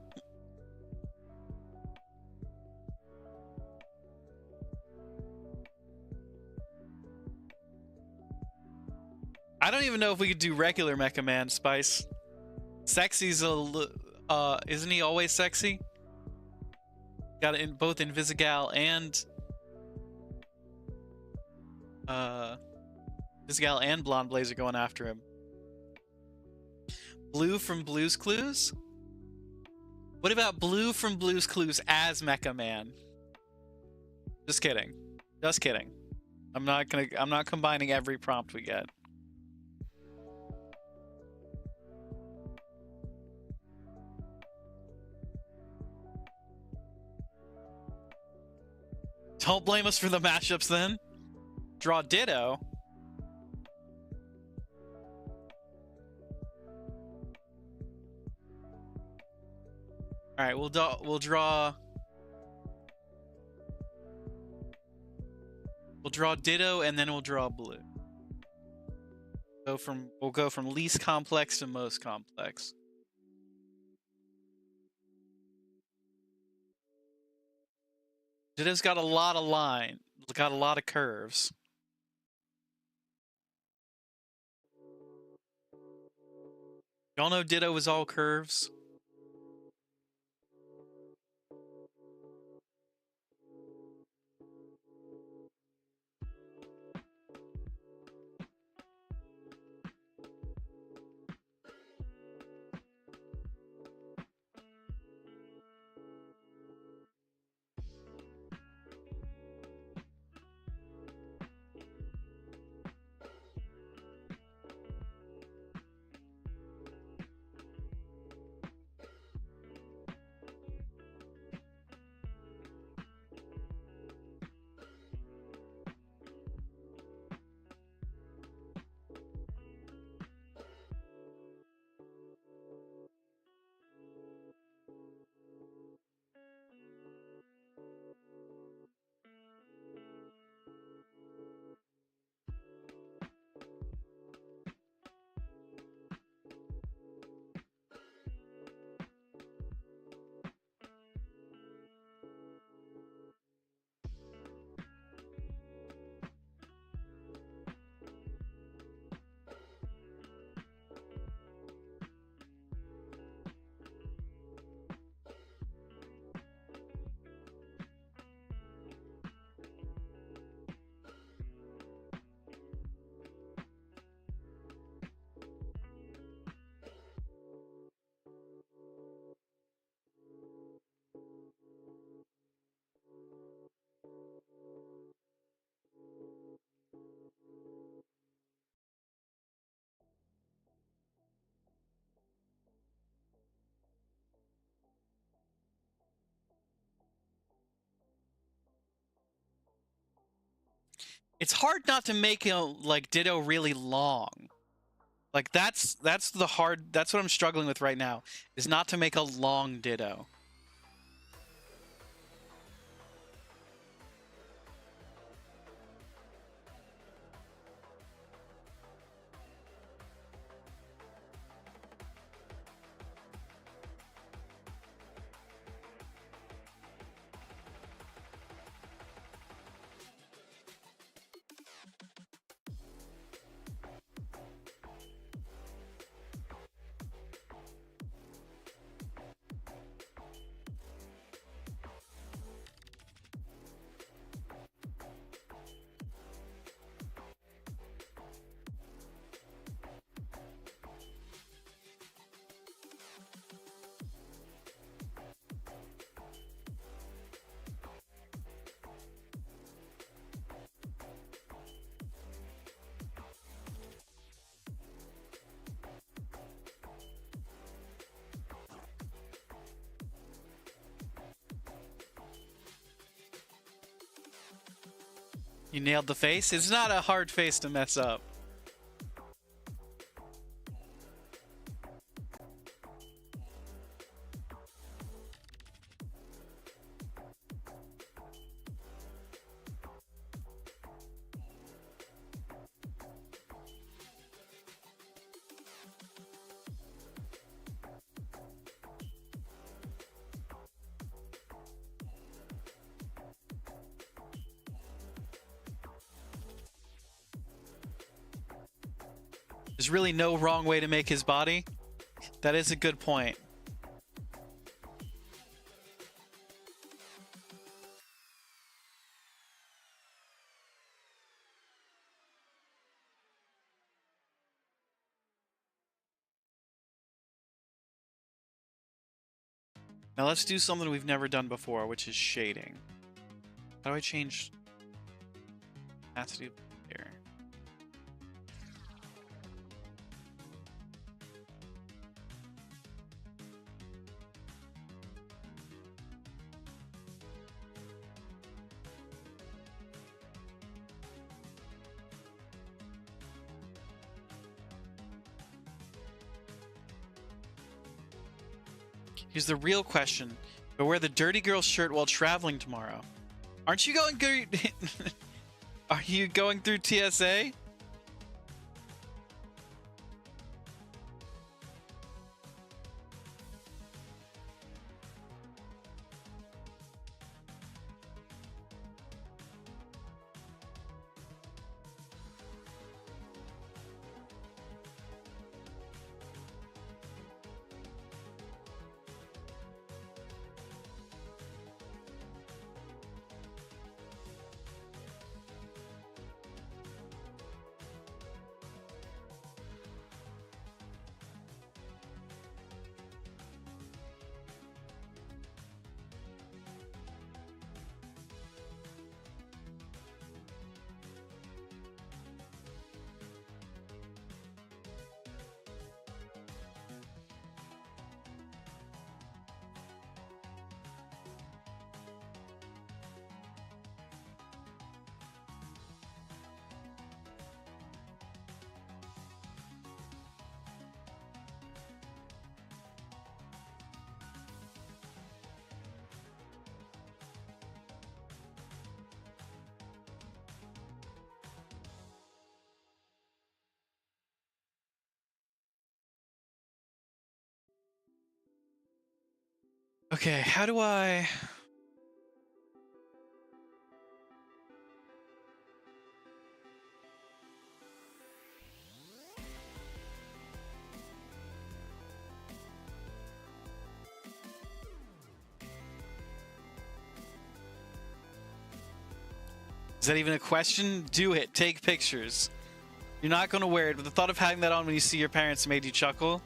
I don't even know if we could do regular Mecha Man, Spice. Sexy's isn't he always sexy? Got it in both Invisigal and Invisigal and Blonde Blazer going after him. Blue from Blue's Clues? What about Blue from Blue's Clues as Mecha Man? Just kidding. Just kidding. I'm not combining every prompt we get. Don't blame us for the mashups then. Draw Ditto. All right, we'll draw Ditto and then we'll draw Blue. We'll go from least complex to most complex. Ditto's got a lot of line, got a lot of curves. Y'all know Ditto was all curves? It's hard not to make like Ditto really long. Like that's what I'm struggling with right now, is not to make a long Ditto. You nailed the face. It's not a hard face to mess up. There's really no wrong way to make his body. That is a good point. Now let's do something we've never done before, which is shading. How do I change opacity here? Here's the real question. But wear the dirty girl shirt while traveling tomorrow. Aren't you going through... Are you going through TSA? Okay, how do I... Is that even a question? Do it. Take pictures. You're not going to wear it, but the thought of having that on when you see your parents made you chuckle.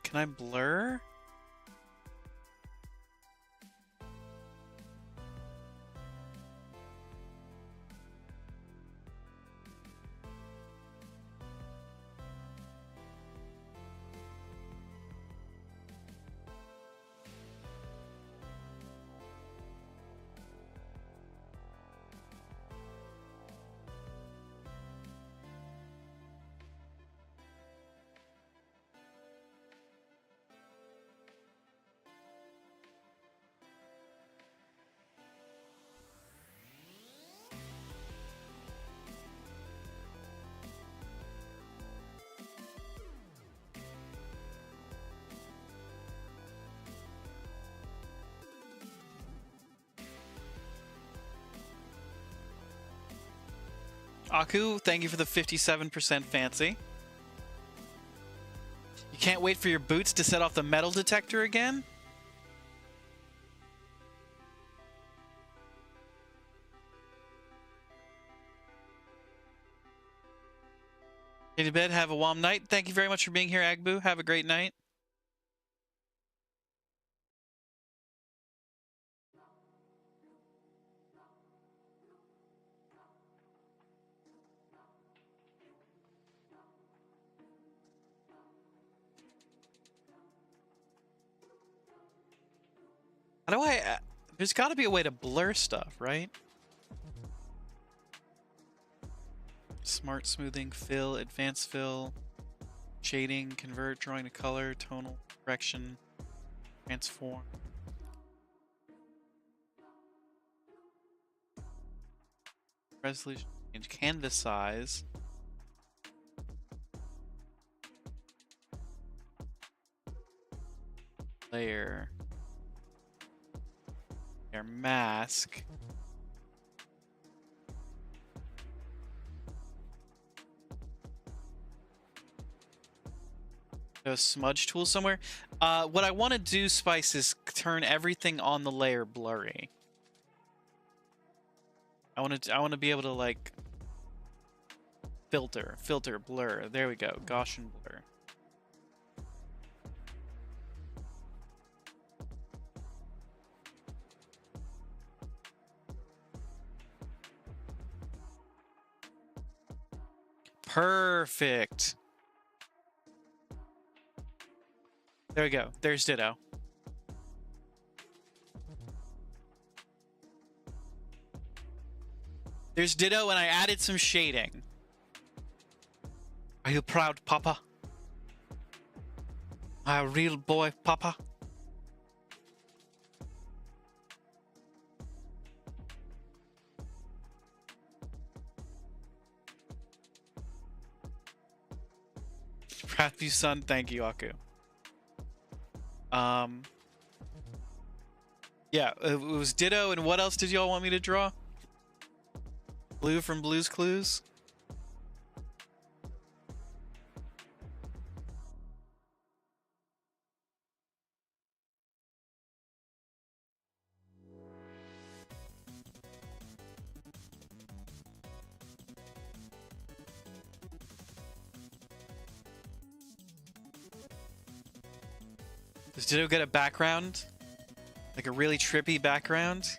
Can I blur? Aku, thank you for the 57% fancy. You can't wait for your boots to set off the metal detector again? Get to bed, have a warm night. Thank you very much for being here, Agbu. Have a great night. How do I... there's got to be a way to blur stuff, right? Smart smoothing, fill, advanced fill, shading, convert, drawing to color, tonal, correction, transform. Resolution, change canvas size. layer. Their mask. A smudge tool somewhere. What I want to do, Spice, is turn everything on the layer blurry. I want to be able to like filter, blur. There we go. Gaussian blur. Perfect. There we go. There's Ditto. There's Ditto, and I added some shading. Are you proud, Papa? A real boy, Papa? Proud of you, son. Thank you, Aku. Yeah, it was Ditto, and what else did y'all want me to draw? Blue from Blue's Clues? Does Ditto get a background? Like a really trippy background?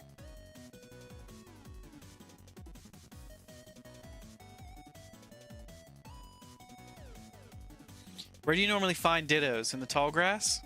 Where do you normally find Dittos? In the tall grass?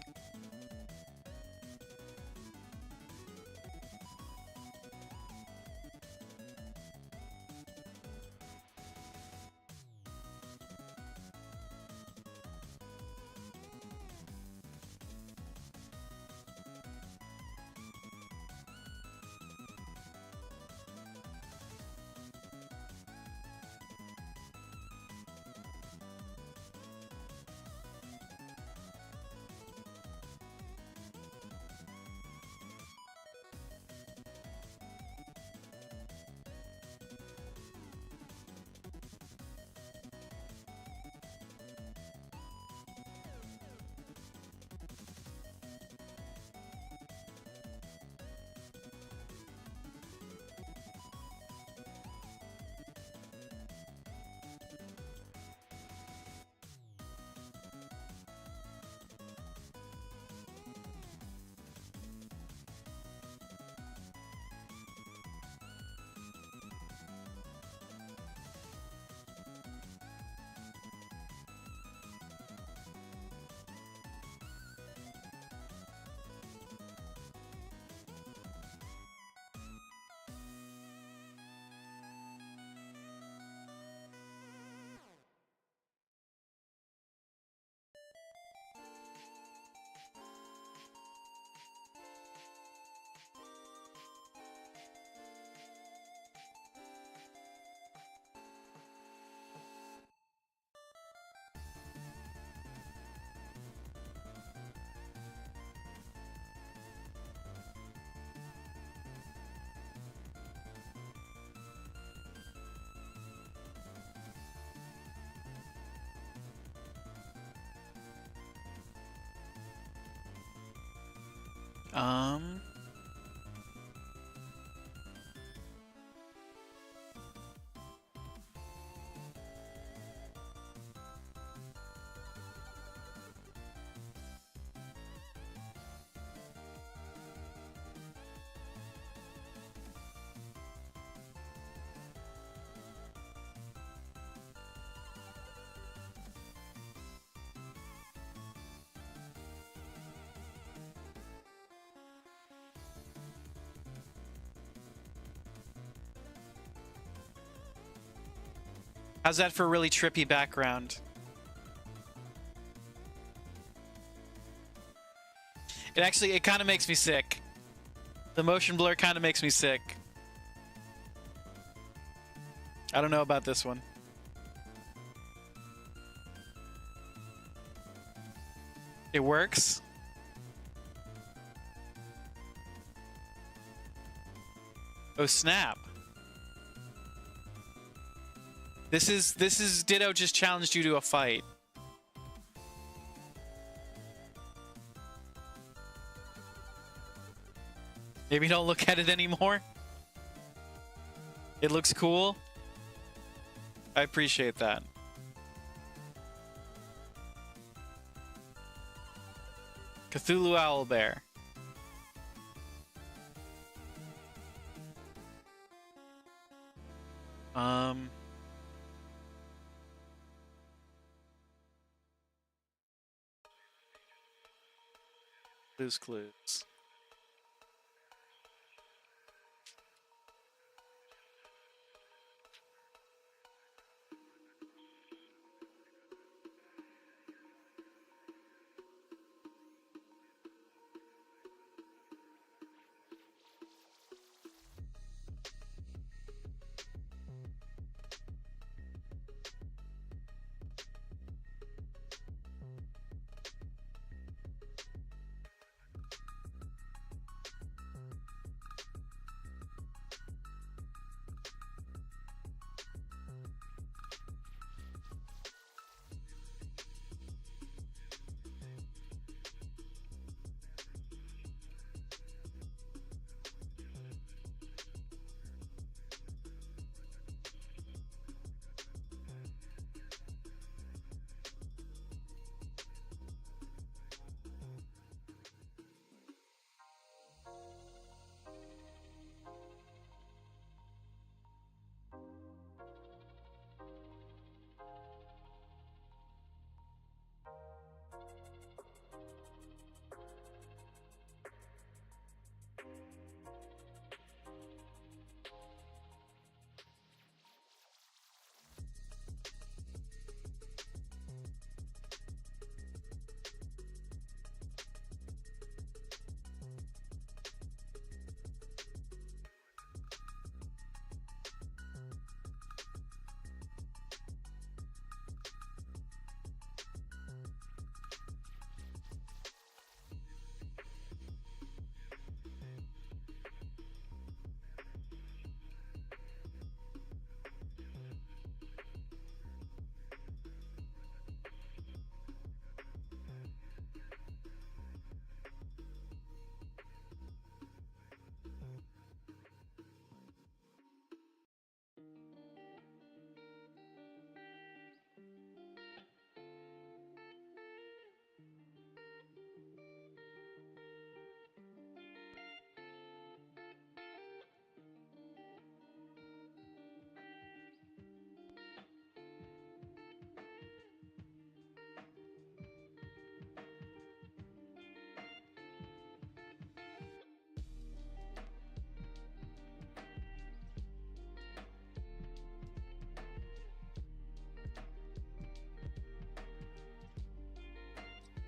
Um... How's that for a really trippy background? It kind of makes me sick. The motion blur kind of makes me sick. I don't know about this one. It works? Oh snap. This is Ditto just challenged you to a fight. Maybe don't look at it anymore. It looks cool. I appreciate that. Cthulhu Owlbear. Blue's Clues.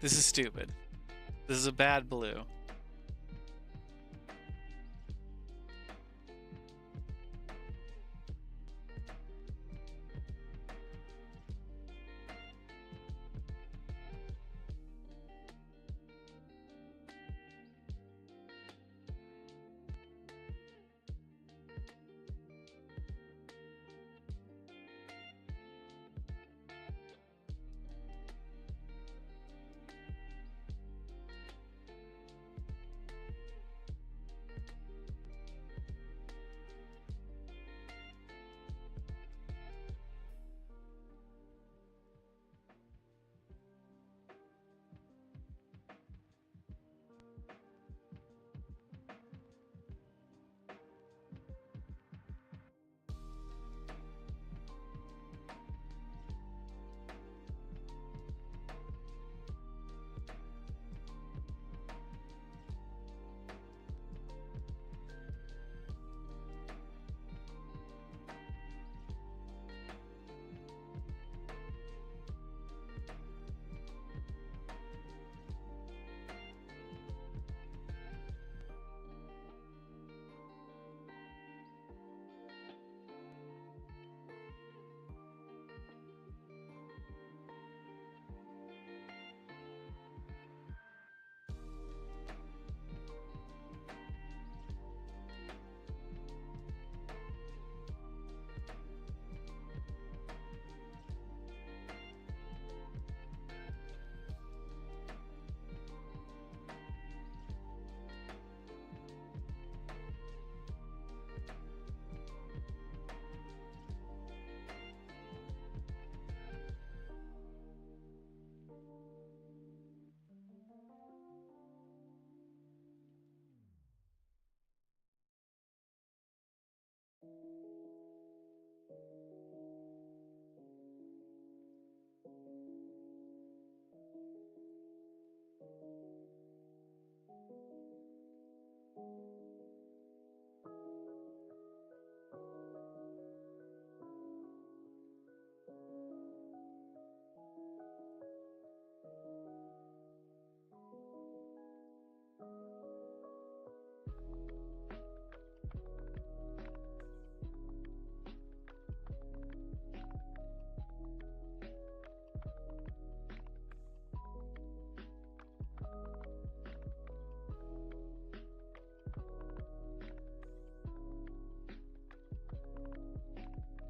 This is stupid. This is a bad blue.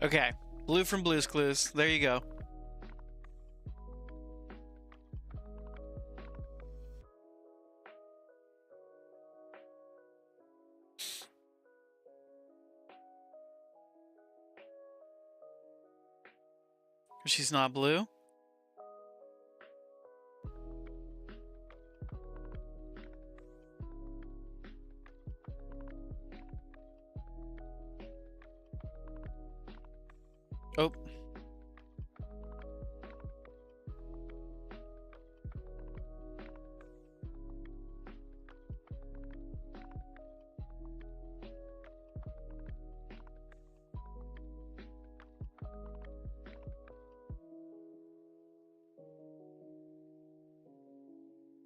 Okay, Blue from Blue's Clues. There you go. She's not blue. Oh.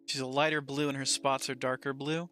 She's a lighter blue and her spots are darker blue.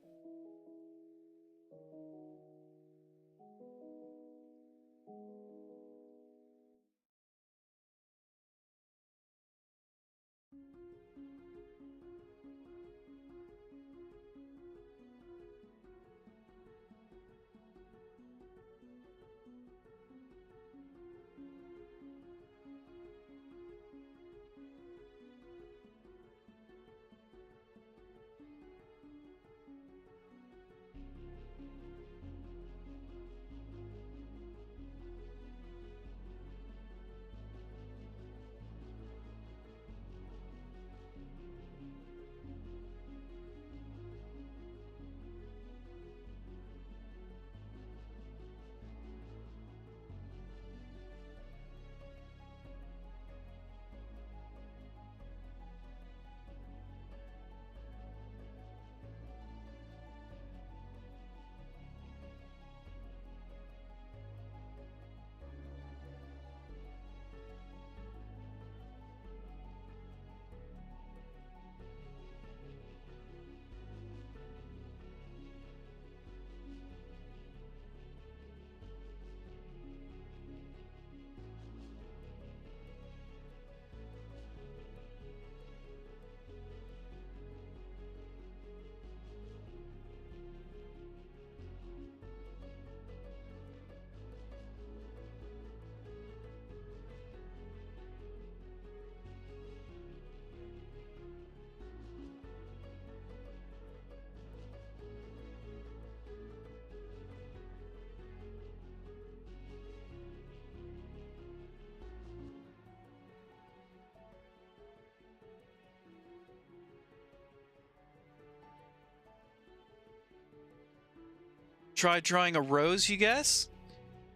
Try drawing a rose, you guess?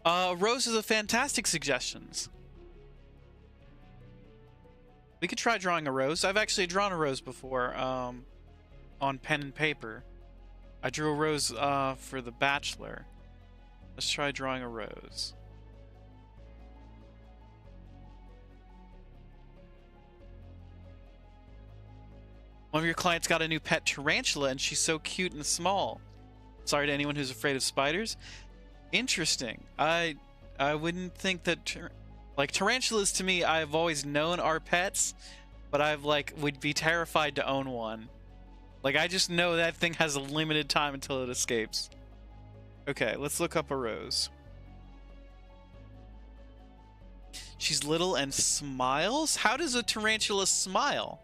Rose is a fantastic suggestions. We could try drawing a rose. I've actually drawn a rose before, on pen and paper. I drew a rose, for The Bachelor. Let's try drawing a rose. One of your clients got a new pet tarantula, and she's so cute and small. Sorry to anyone who's afraid of spiders. Interesting. I wouldn't think that... like, tarantulas to me, I've always known are pets, but I've, like, would be terrified to own one. Like, I just know that thing has a limited time until it escapes. Okay, let's look up a rose. She's little and smiles? How does a tarantula smile?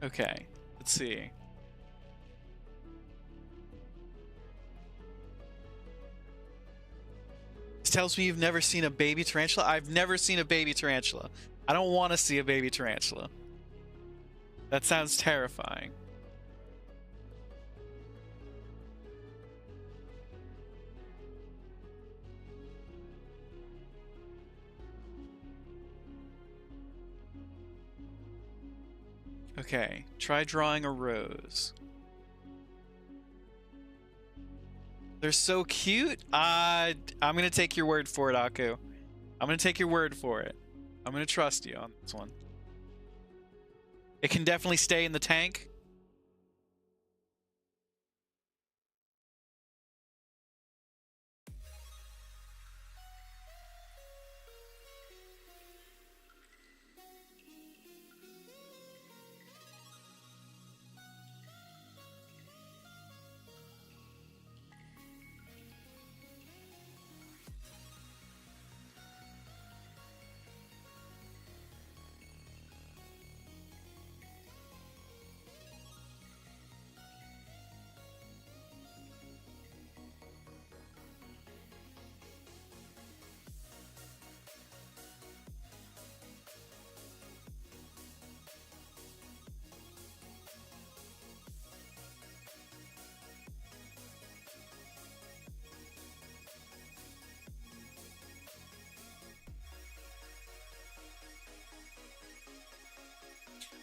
Okay, let's see. This tells me you've never seen a baby tarantula. I've never seen a baby tarantula. I don't want to see a baby tarantula. That sounds terrifying. Okay, try drawing a rose. They're so cute. I'm gonna take your word for it, Aku. I'm gonna take your word for it. I'm gonna trust you on this one. It can definitely stay in the tank.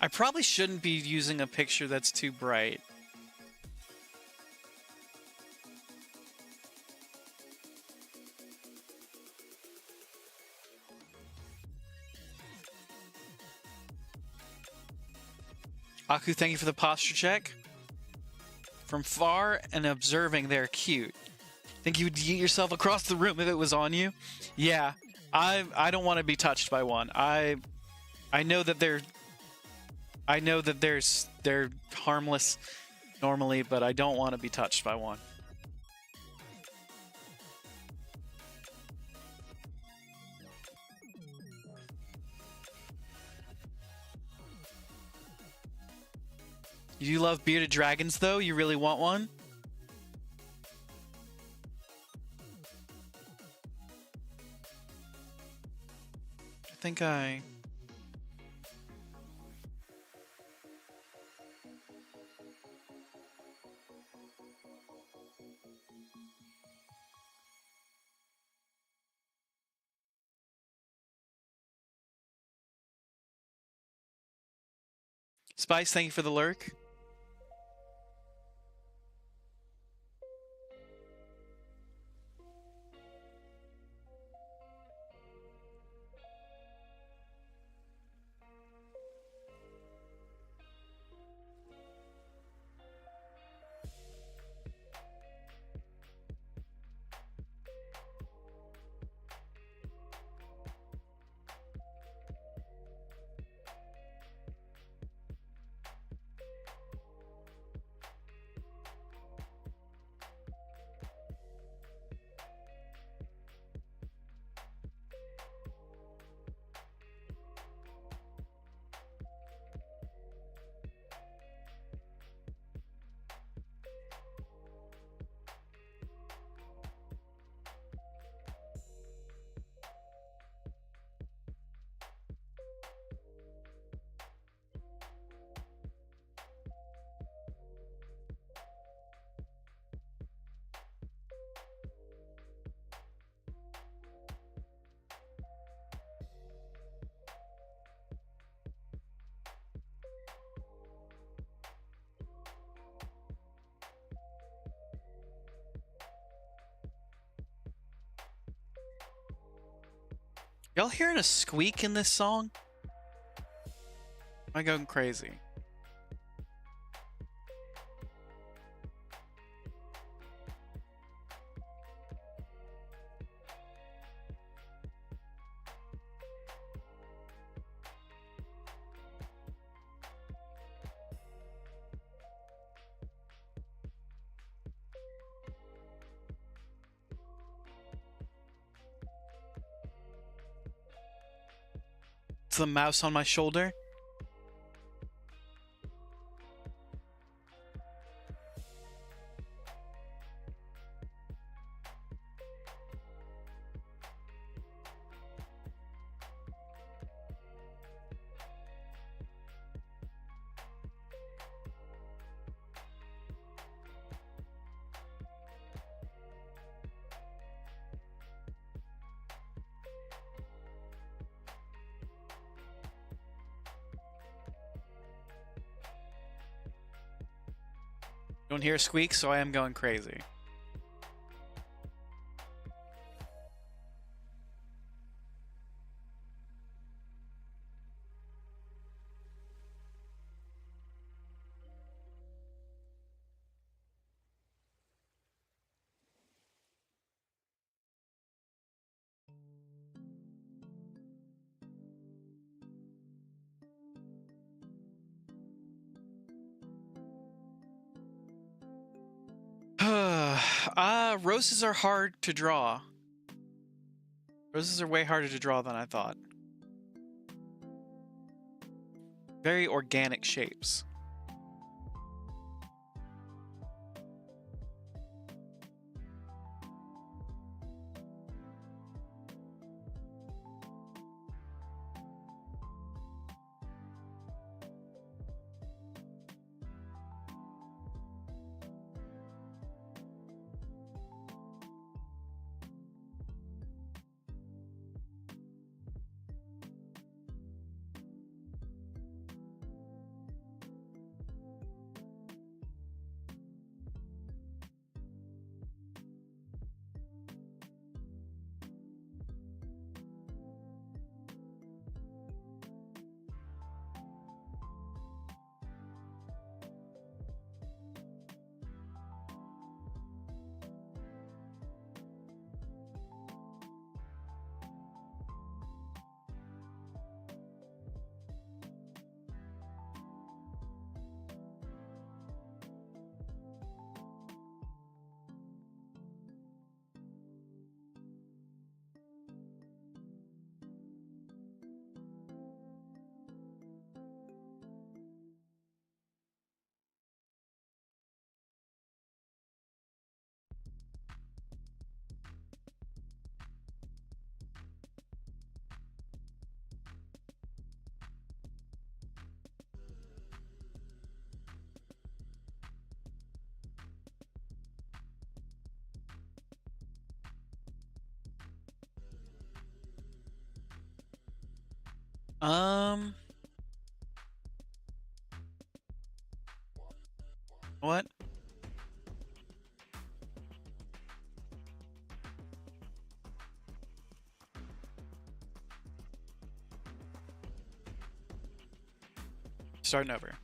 I probably shouldn't be using a picture that's too bright. Aku, thank you for the posture check. From far and observing, they're cute. Think you would yeet yourself across the room if it was on you? Yeah, I don't want to be touched by one. I know that they're harmless normally, but I don't want to be touched by one. You love bearded dragons, though? You really want one? I think I... Spice, thank you for the lurk. Y'all hearing a squeak in this song? Am I going crazy? It's the mouse on my shoulder. Don't hear a squeak, so I am going crazy. Roses are hard to draw. Roses are way harder to draw than I thought. Very organic shapes. What? Starting over.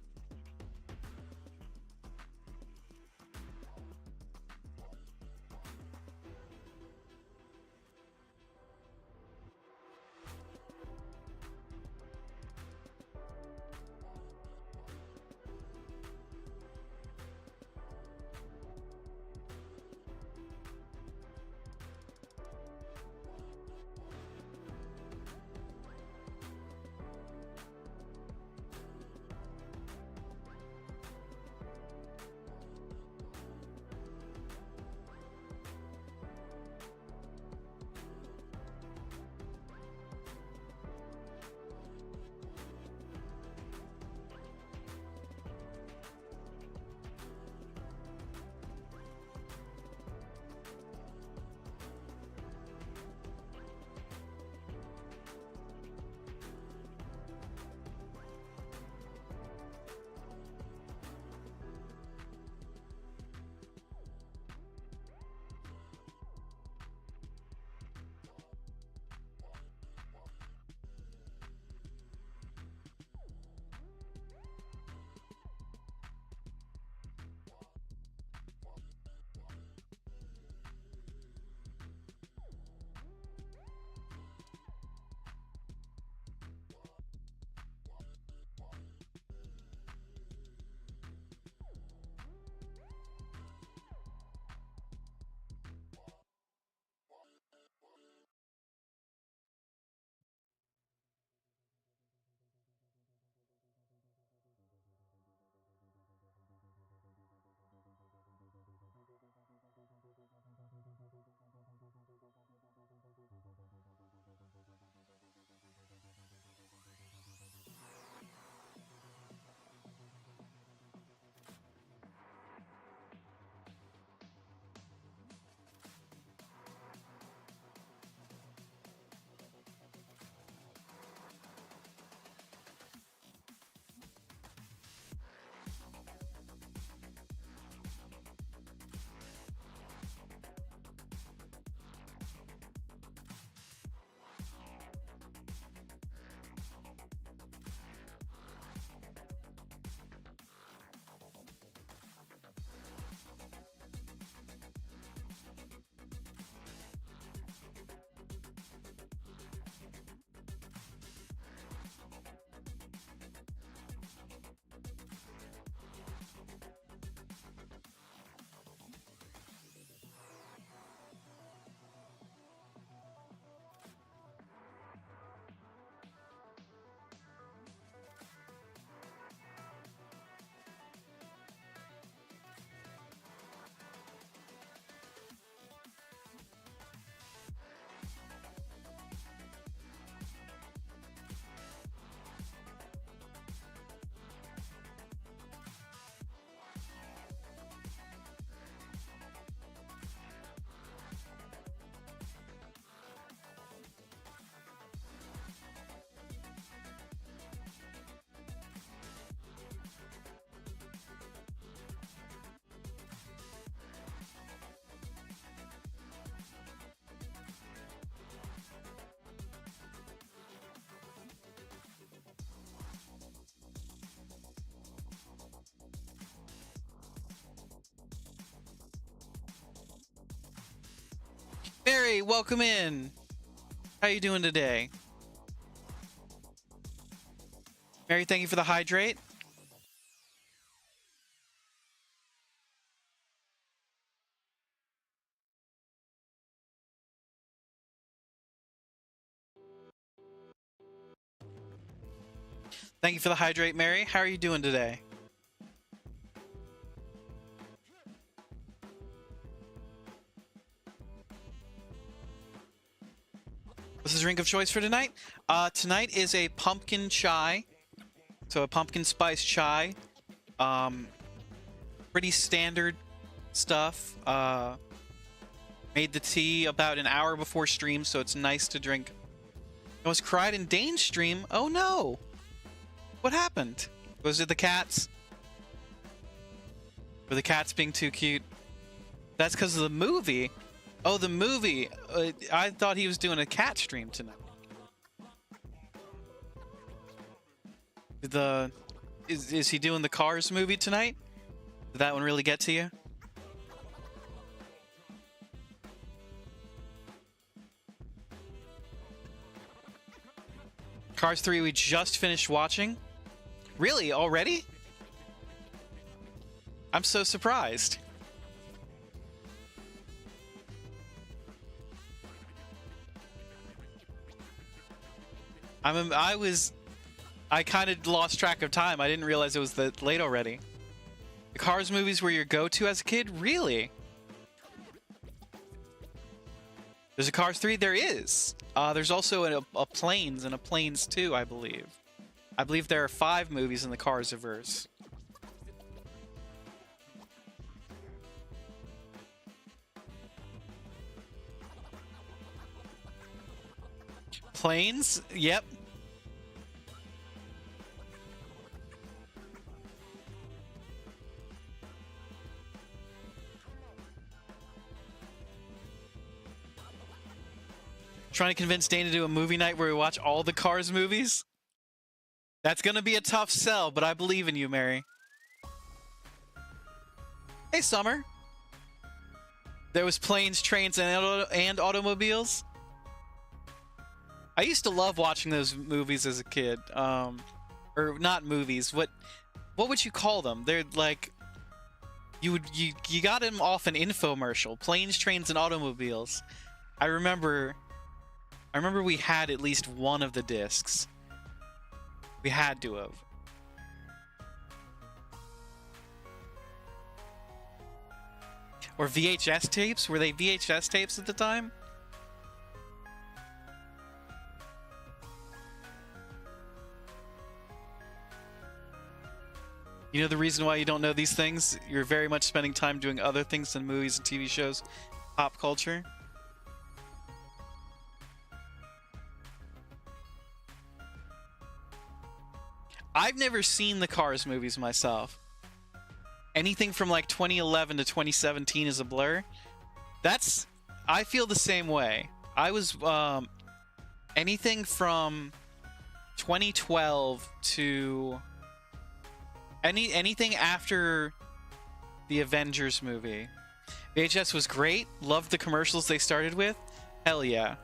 Mary, welcome in. How you doing today? Mary, thank you for the hydrate. Thank you for the hydrate, Mary. How are you doing today? What's the drink of choice for tonight? Tonight is a pumpkin chai. So a pumpkin spice chai. Pretty standard stuff. Made the tea about an hour before stream, so it's nice to drink It was cried in Dane's stream. Oh no! What happened? Was it the cats? Were the cats being too cute? That's because of the movie. Oh, the movie. I thought he was doing a cat stream tonight. Is he doing the Cars movie tonight? Did that one really get to you? Cars 3 we just finished watching. Really? Already? I'm so surprised. I kind of lost track of time. I didn't realize it was that late already. The Cars movies were your go-to as a kid? Really? There's a Cars 3? There is. There's also a Planes and a Planes 2, I believe. I believe there are 5 movies in the Cars-averse. Planes? Yep. Trying to convince Dane to do a movie night where we watch all the Cars movies? That's gonna be a tough sell, but I believe in you, Mary. Hey, Summer. There was Planes, Trains, and Automobiles. I used to love watching those movies as a kid. Or not movies. What would you call them? They're like you got them off an infomercial. Planes, Trains, and Automobiles. I remember we had at least one of the discs. We had to have. Or VHS tapes? Were they VHS tapes at the time? You know the reason why you don't know these things? You're very much spending time doing other things than movies and TV shows, pop culture. I've never seen the Cars movies myself. Anything from like 2011 to 2017 is a blur. I feel the same way. I was anything from 2012 to anything after the Avengers movie. VHS was great. Loved the commercials they started with. Hell yeah.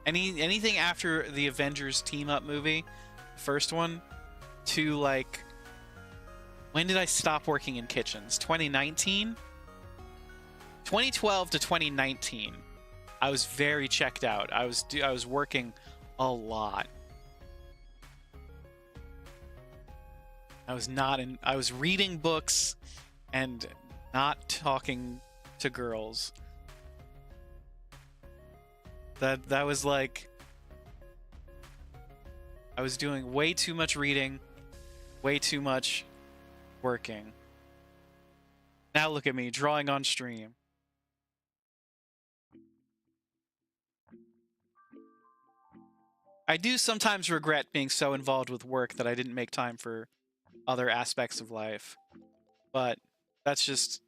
Anything after the Avengers team up movie, first one, to like, when did I stop working in kitchens? 2019? 2012 to 2019. I was very checked out. I was working a lot. I was reading books and not talking to girls. That was like, I was doing way too much reading, way too much working. Now look at me, drawing on stream. I do sometimes regret being so involved with work that I didn't make time for other aspects of life. But that's just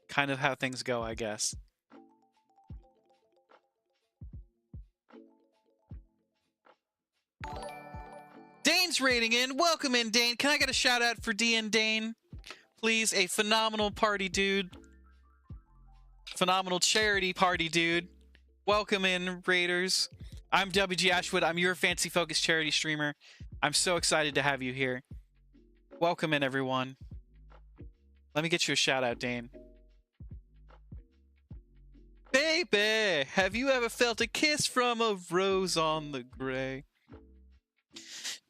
kind of how things go, I guess. Dane's raiding in. Welcome in, Dane. Can I get a shout out for D and Dane? Please, a phenomenal party dude. Phenomenal charity party dude. Welcome in, Raiders. I'm WG Ashwood. I'm your Fancy Focus charity streamer. I'm so excited to have you here. Welcome in, everyone. Let me get you a shout out, Dane. Baby, have you ever felt a kiss from a rose on the gray?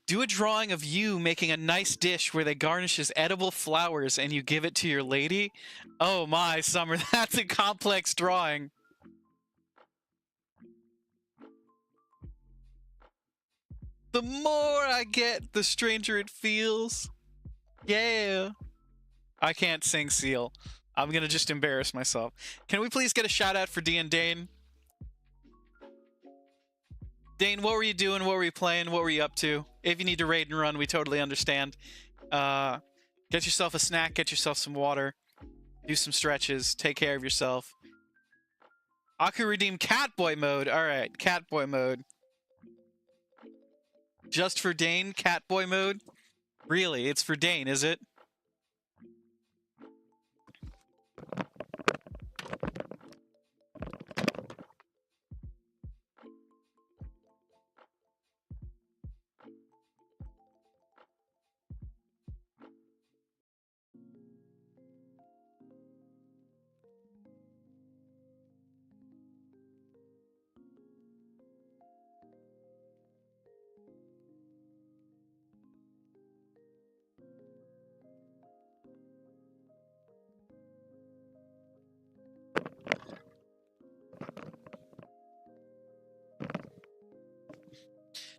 Do a drawing of you making a nice dish where they garnish as edible flowers and you give it to your lady? Oh my, Summer, that's a complex drawing. The more I get, the stranger it feels. Yeah. I can't sing Seal. I'm gonna just embarrass myself. Can we please get a shout out for D and Dane? Dane, what were you doing? What were you playing? What were you up to? If you need to raid and run, we totally understand. Get yourself a snack, get yourself some water, do some stretches, take care of yourself. Aku redeemed Catboy mode. Alright, Catboy mode. Just for Dane, Catboy mode? Really? It's for Dane, is it?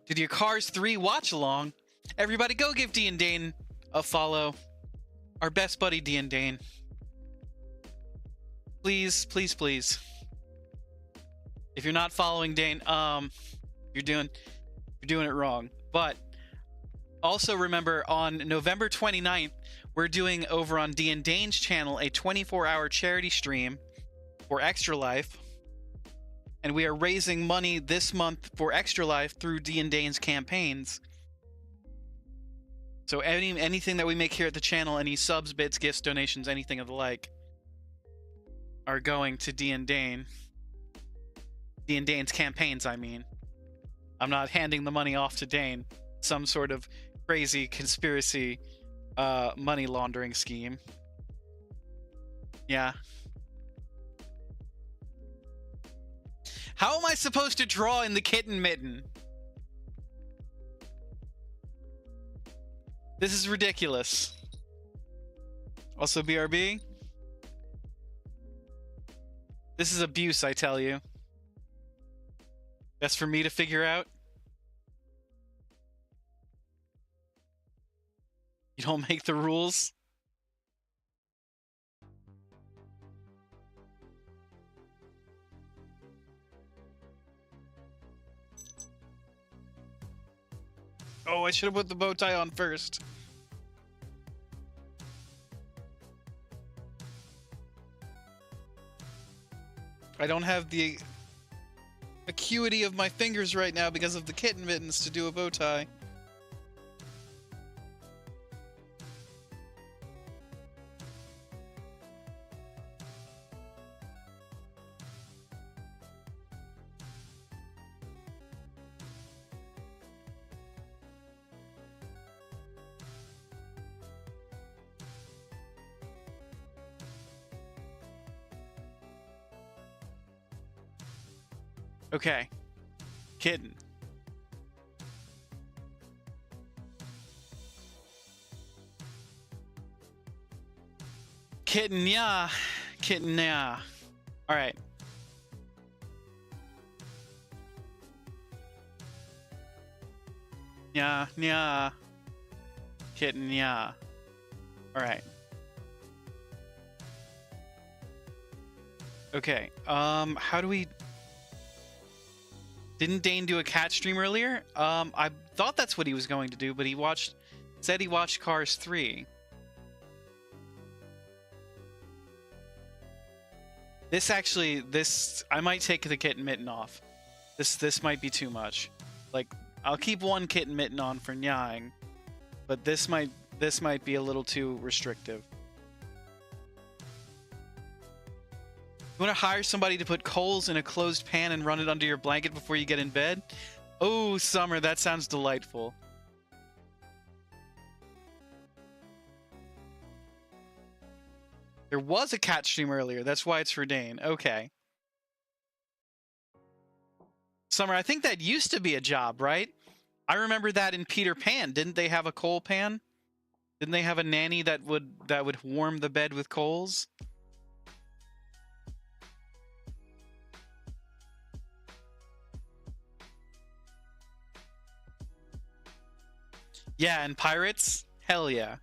Did your Cars 3 watch along? Everybody go give D and Dane a follow. Our best buddy D and Dane. Please, please, please. If you're not following Dane, you're doing it wrong. But also remember, on November 29th, we're doing over on D and Dane's channel a 24-hour charity stream for Extra Life. And we are raising money this month for Extra Life through D and Dane's campaigns. So anything that we make here at the channel, any subs, bits, gifts, donations, anything of the like, are going to D and Dane. D and Dane's campaigns, I mean. I'm not handing the money off to Dane. Some sort of crazy conspiracy money laundering scheme. Yeah. How am I supposed to draw in the kitten mitten? This is ridiculous. Also, BRB. This is abuse, I tell you. That's for me to figure out. You don't make the rules. Oh, I should have put the bow tie on first. I don't have the acuity of my fingers right now because of the kitten mittens to do a bow tie. Okay. Kitten. Kitten, yeah. Kitten, yeah. Alright. Yeah, yeah. Kitten, yeah. Alright. Okay, how do we... Didn't Dane do a cat stream earlier? I thought that's what he was going to do, but he said he watched Cars 3. I might take the kitten mitten off. This might be too much. Like, I'll keep one kitten mitten on for nying, but this might be a little too restrictive. You want to hire somebody to put coals in a closed pan and run it under your blanket before you get in bed? Oh, Summer, that sounds delightful. There was a cat stream earlier. That's why it's for Dane. Okay. Summer, I think that used to be a job, right? I remember that in Peter Pan. Didn't they have a coal pan? Didn't they have a nanny that would warm the bed with coals? Yeah, and Pirates? Hell yeah.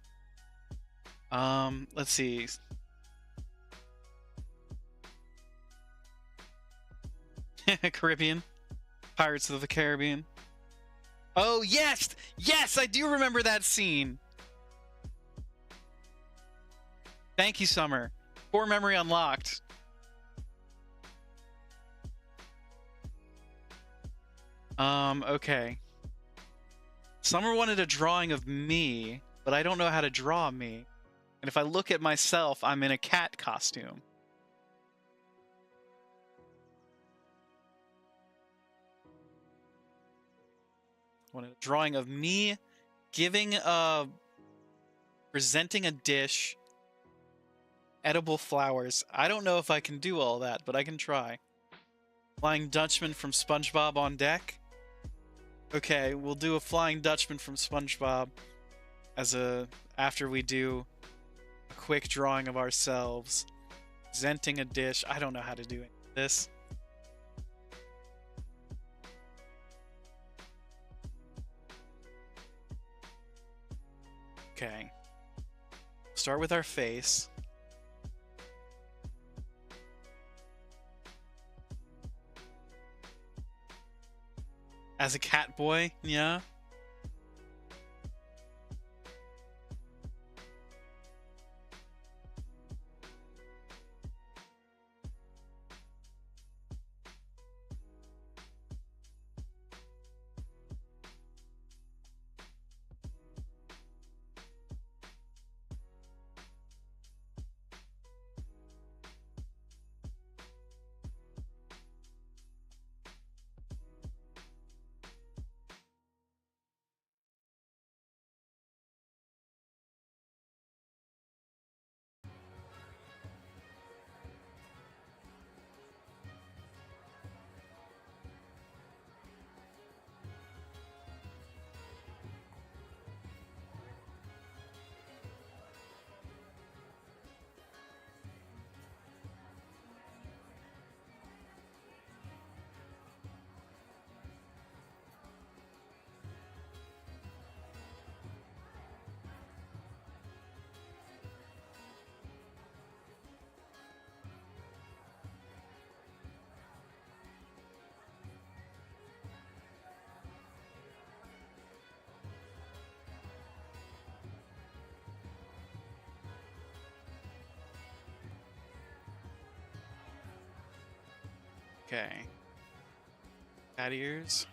Let's see. Caribbean. Pirates of the Caribbean. Oh, yes! Yes, I do remember that scene. Thank you, Summer. Core memory unlocked. Okay. Summer wanted a drawing of me, but I don't know how to draw me. And if I look at myself, I'm in a cat costume. Wanted a drawing of me presenting a dish, edible flowers. I don't know if I can do all that, but I can try. Flying Dutchman from SpongeBob on deck. Okay, we'll do a Flying Dutchman from SpongeBob after we do a quick drawing of ourselves. Presenting a dish. I don't know how to do this. Okay. Start with our face. As a cat boy, yeah. Okay. Cat ears.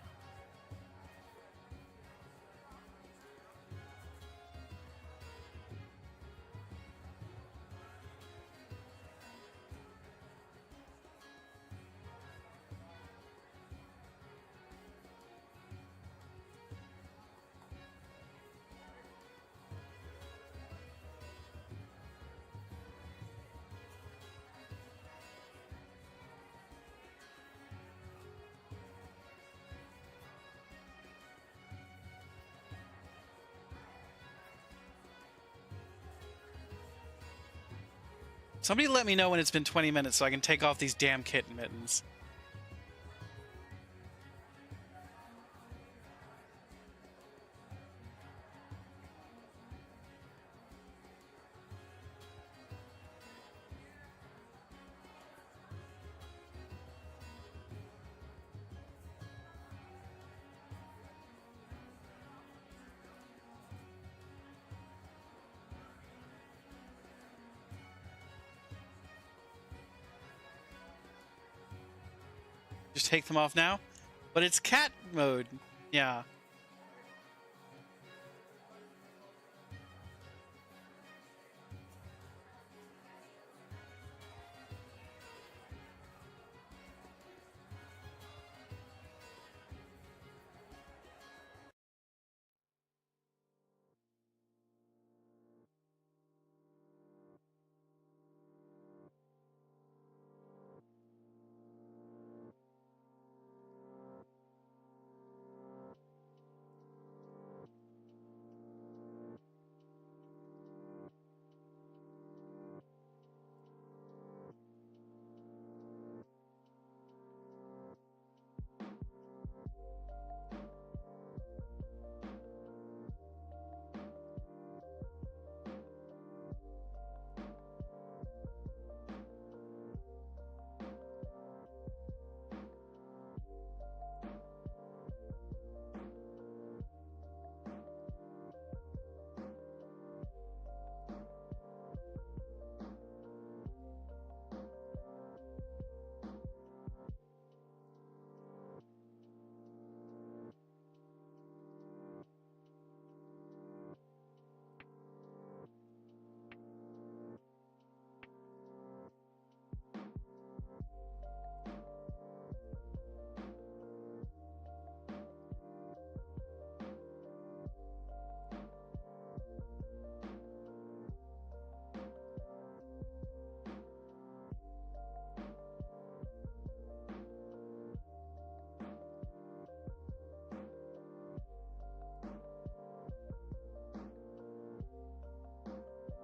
Somebody let me know when it's been 20 minutes so I can take off these damn kitten mittens. Just take them off now? But it's cat mode. Yeah.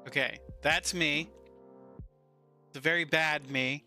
Okay, that's me. It's a very bad me.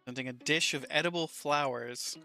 Something, a dish of edible flowers.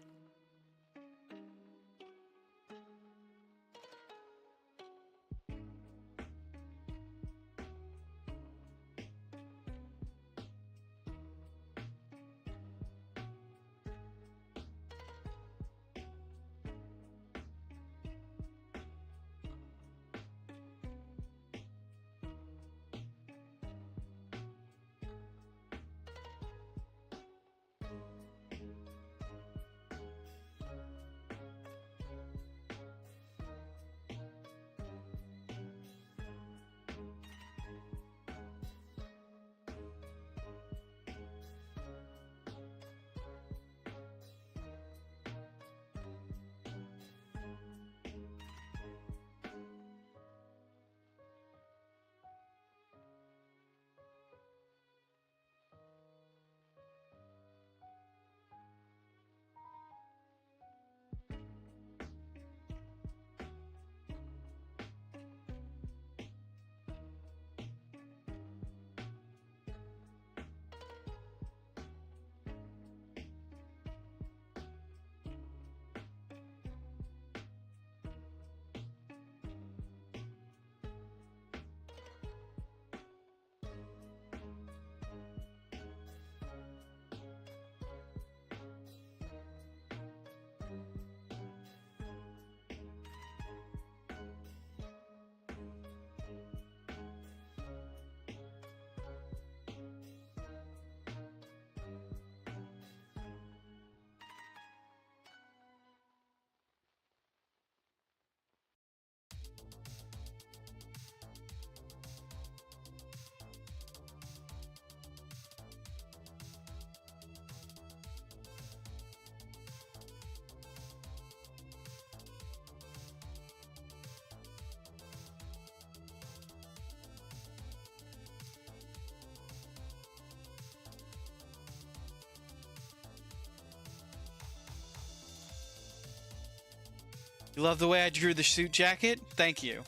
You love the way I drew the suit jacket? Thank you.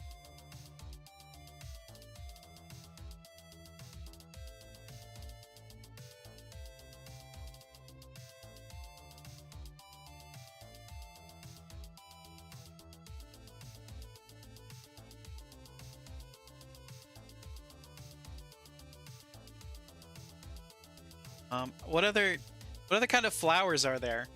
What other kind of flowers are there?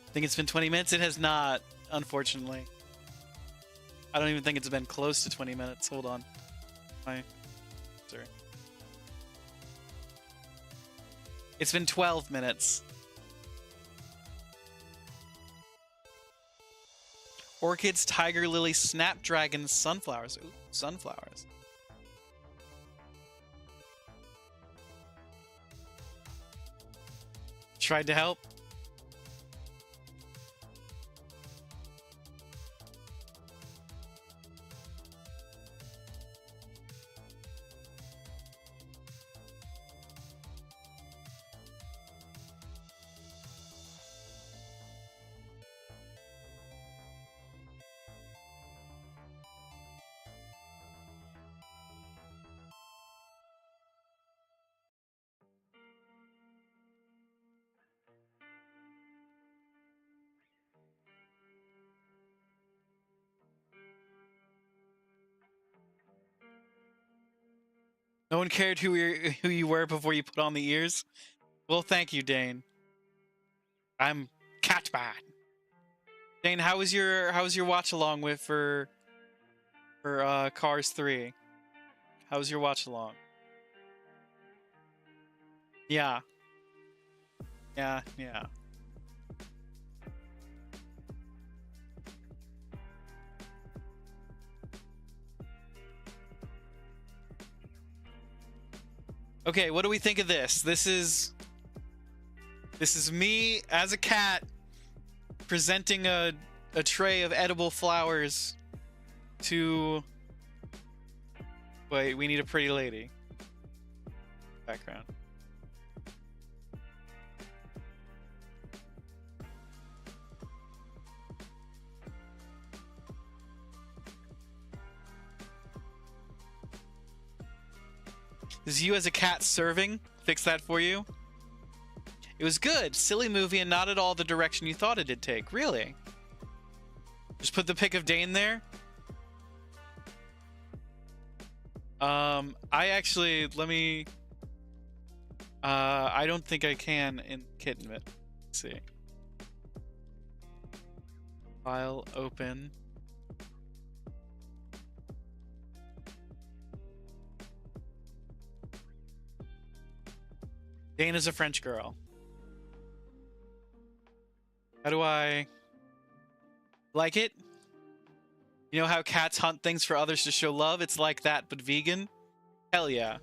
I think it's been 20 minutes. It has not, unfortunately. I don't even think it's been close to 20 minutes. Hold on. Sorry. It's been 12 minutes. Orchids, tiger lily, snapdragons, sunflowers. Ooh, sunflowers. Tried to help. No one cared who you were before you put on the ears. Well, thank you, Dane. I'm Catman. Dane, how was your watch along with for Cars 3? How was your watch along? Yeah. Yeah. Okay, what do we think of this? This is me as a cat presenting a tray of edible flowers to... Wait, we need a pretty lady. Background. This is you as a cat serving. Fix that for you. It was good. Silly movie and not at all the direction you thought it'd take. Really? Just put the pic of Dane there? I actually... Let me... I don't think I can in Kittenbit. Let's see. File open. Dane is a French girl. How do I... Like it? You know how cats hunt things for others to show love? It's like that, but vegan? Hell yeah.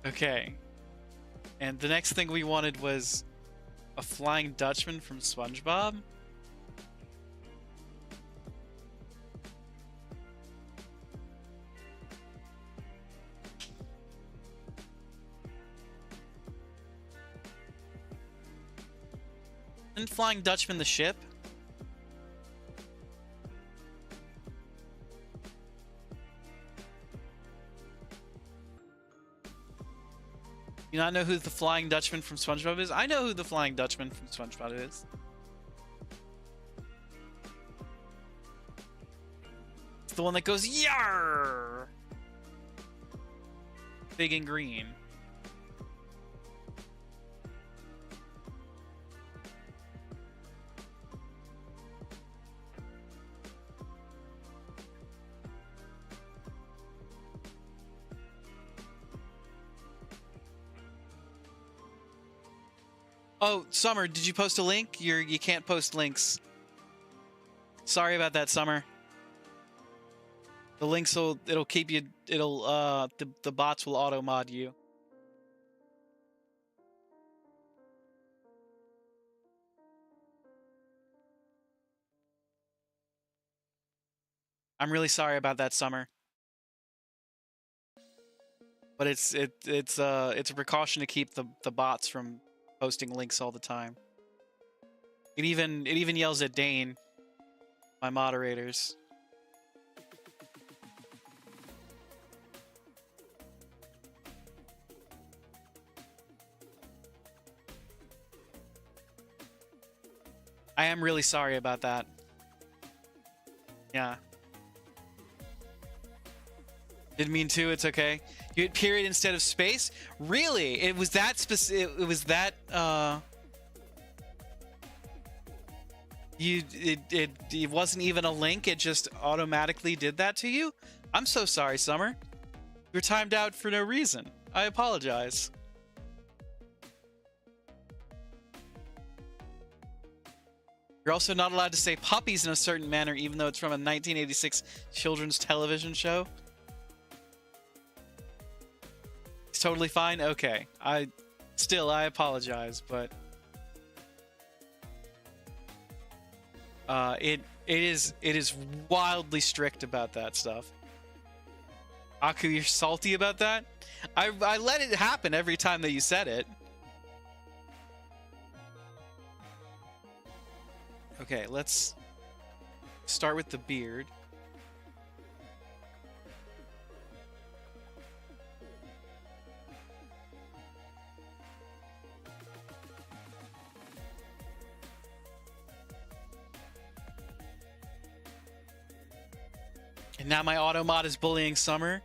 Okay. And the next thing we wanted was a Flying Dutchman from SpongeBob. Isn't Flying Dutchman the ship? You not know who the Flying Dutchman from SpongeBob is? I know who the Flying Dutchman from SpongeBob is. It's the one that goes, "Yarr!" Big and green. Oh, Summer, did you post a link? You can't post links. Sorry about that, Summer. The links it'll keep you, the bots will auto mod you. I'm really sorry about that, Summer. But it's a precaution to keep the bots from posting links all the time. It even yells at Dane, my moderators. I am really sorry about that. Yeah. Didn't mean to, it's okay. You hit period instead of space? Really? It was that specific, it was that, it wasn't even a link, it just automatically did that to you? I'm so sorry, Summer. You're timed out for no reason. I apologize. You're also not allowed to say puppies in a certain manner, even though it's from a 1986 children's television show. It's totally fine? Okay. I apologize, but... It is wildly strict about that stuff. Aku, you're salty about that? I let it happen every time that you said it. Okay, let's start with the beard. And now my auto mod is bullying Summer.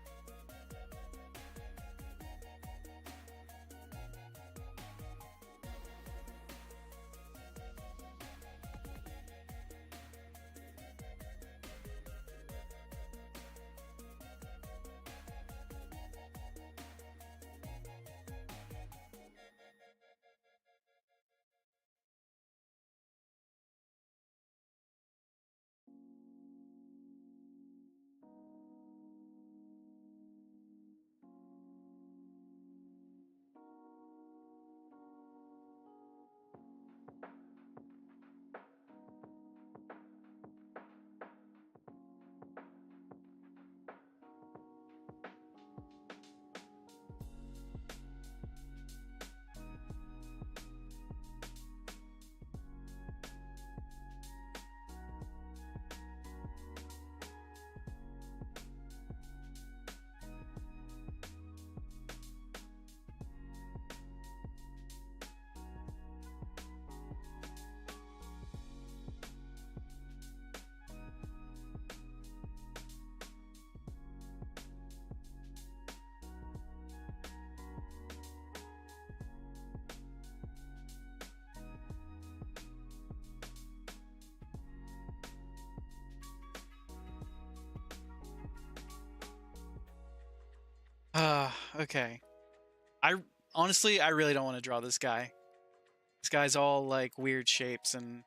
Okay. I honestly, I really don't want to draw this guy. This guy's all like weird shapes and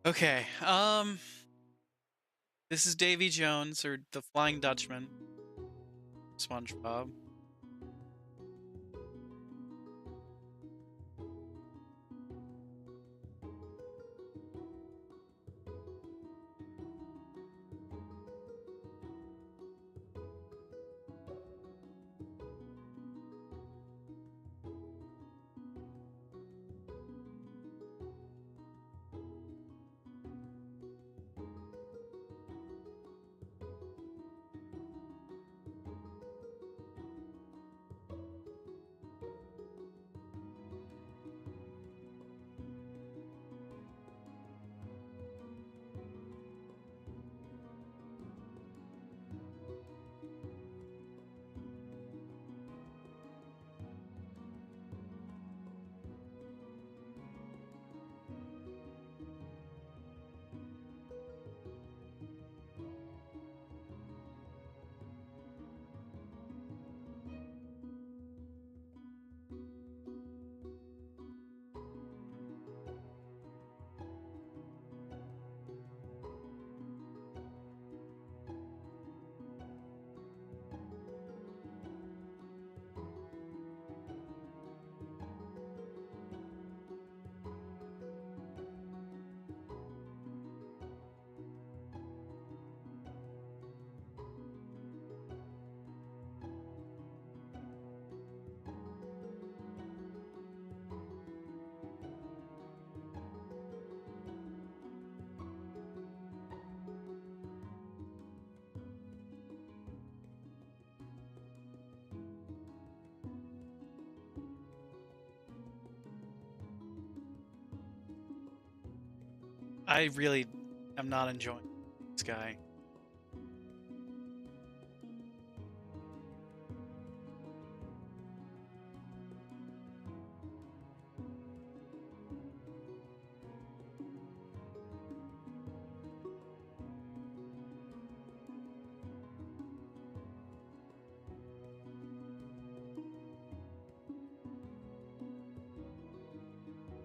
okay. This is Davy Jones or the Flying Dutchman. SpongeBob. I really am not enjoying this guy.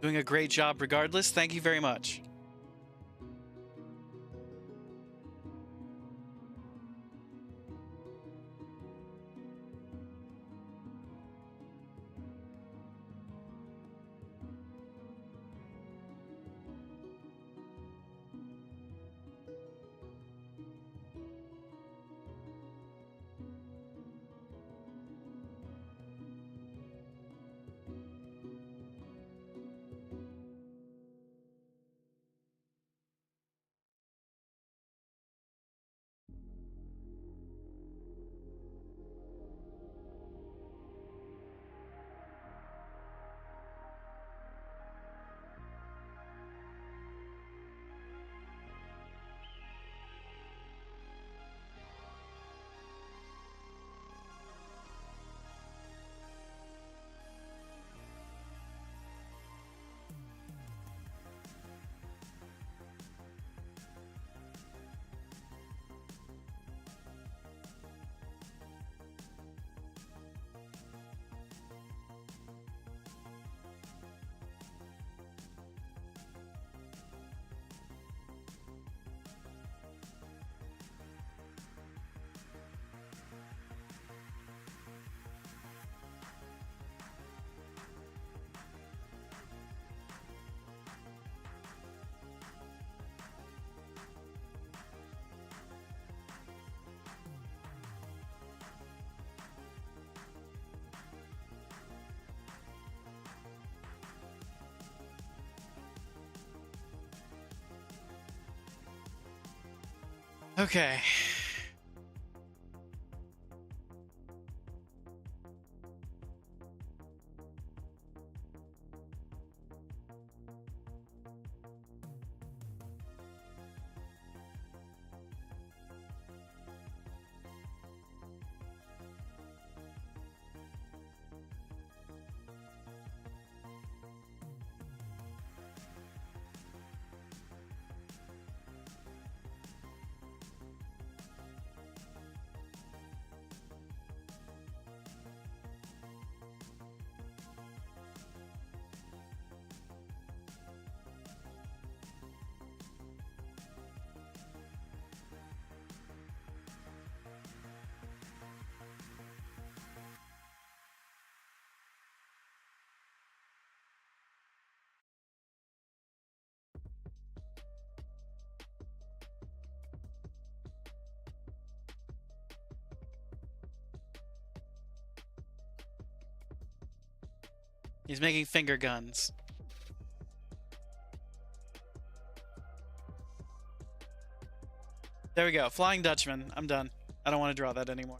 Doing a great job regardless. Thank you very much. Okay. He's making finger guns. There we go. Flying Dutchman. I'm done. I don't want to draw that anymore.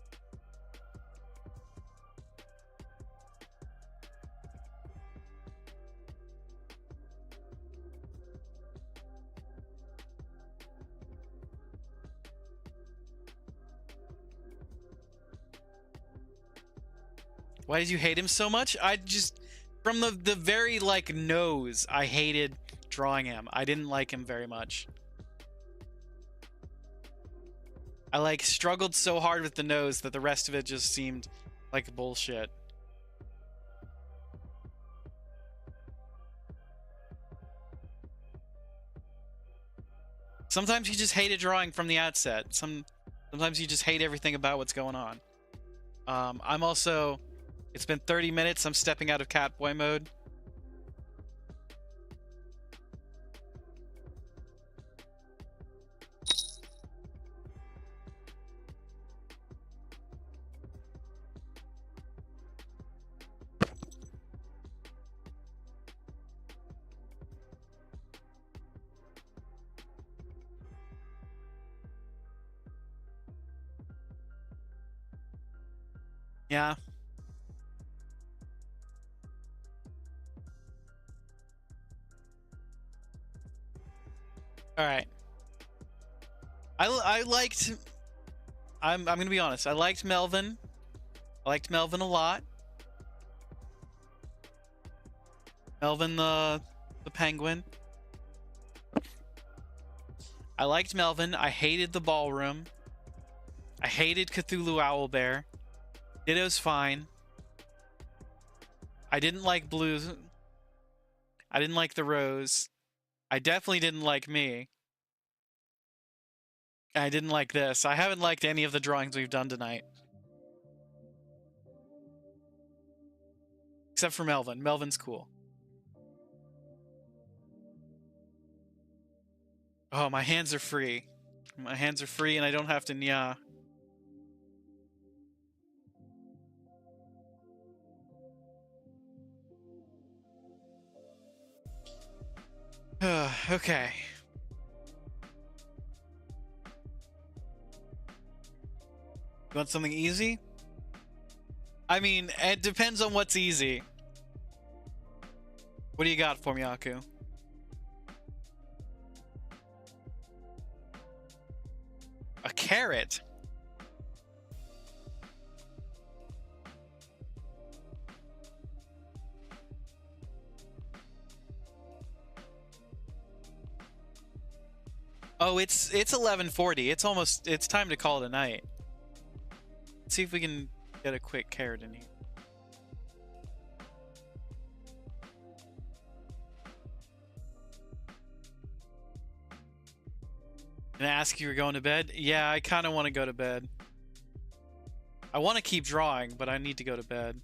Why did you hate him so much? I just, from the very, like, nose, I hated drawing him. I didn't like him very much. I, like, struggled so hard with the nose that the rest of it just seemed like bullshit. Sometimes you just hate a drawing from the outset. Sometimes you just hate everything about what's going on. I'm also... It's been 30 minutes. I'm stepping out of Catboy mode. Yeah. All right. I liked. I'm gonna be honest. I liked Melvin. I liked Melvin a lot. Melvin the penguin. I liked Melvin. I hated the ballroom. I hated Cthulhu Owlbear. Ditto's fine. I didn't like Blue. I didn't like the Rose. I definitely didn't like me. I didn't like this. I haven't liked any of the drawings we've done tonight. Except for Melvin. Melvin's cool. Oh, my hands are free. My hands are free and I don't have to nya. Okay. You want something easy? I mean, it depends on what's easy. What do you got for me, Aku? A carrot? Oh, it's 11:40. It's time to call it a night. Let's see if we can get a quick carrot in here. Can I ask you, you're going to bed? Yeah, I kind of want to go to bed. I want to keep drawing, but I need to go to bed.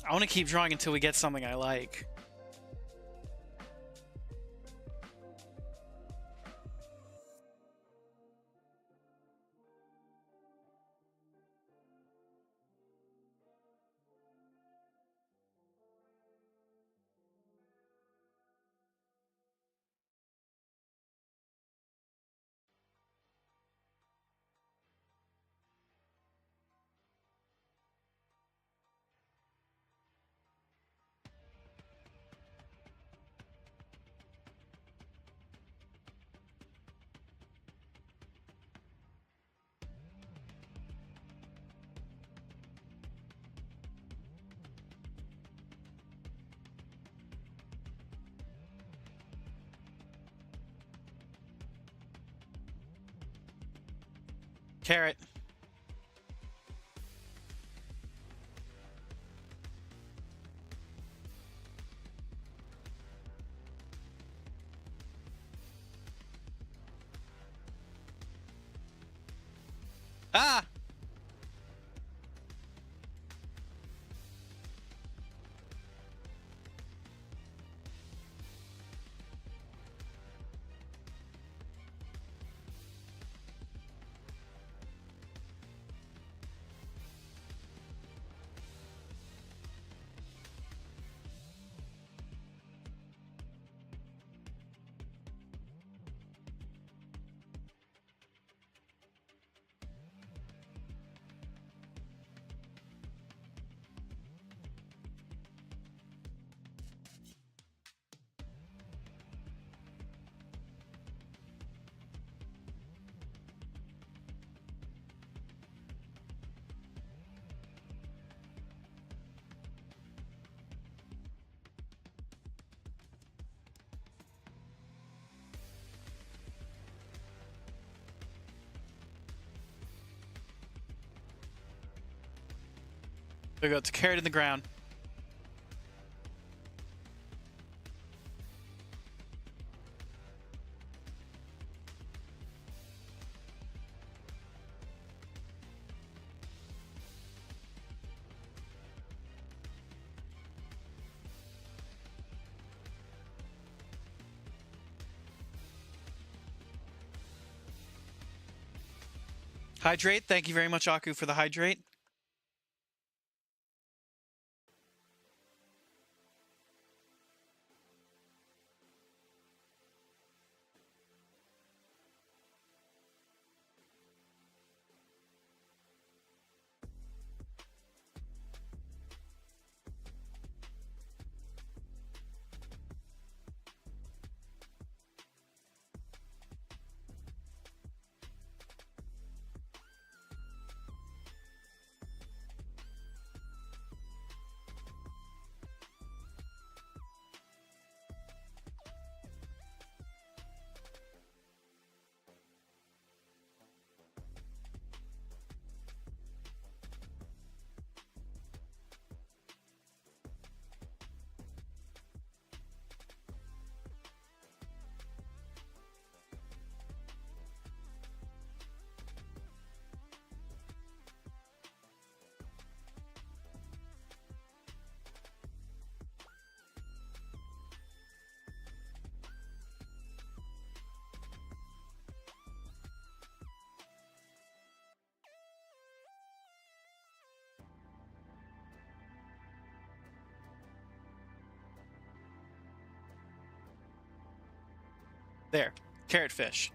I want to keep drawing until we get something I like. Carrot. Ah! There we go. It's a carrot in the ground. Hydrate. Thank you very much, Aku, for the hydrate. There. Carrot fish.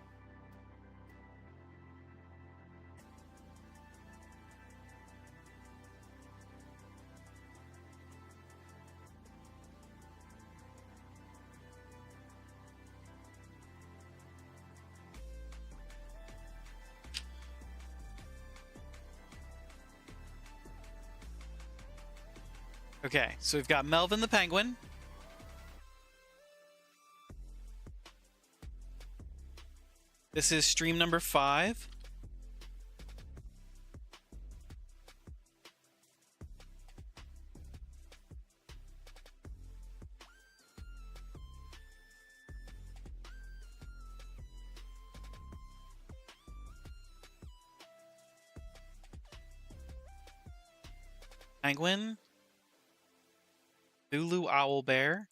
Okay, so we've got Melvin the penguin. This is stream number 5. Penguin. Lulu Owlbear.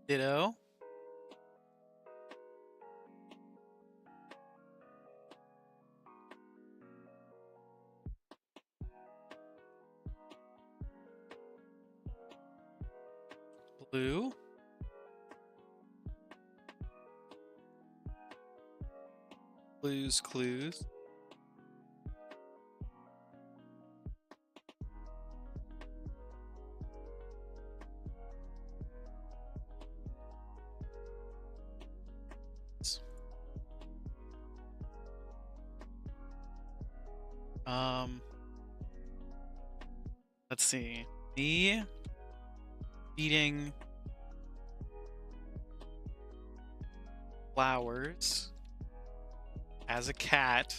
Ditto. Blue. Blue's Clues. Let's see. Me eating flowers as a cat.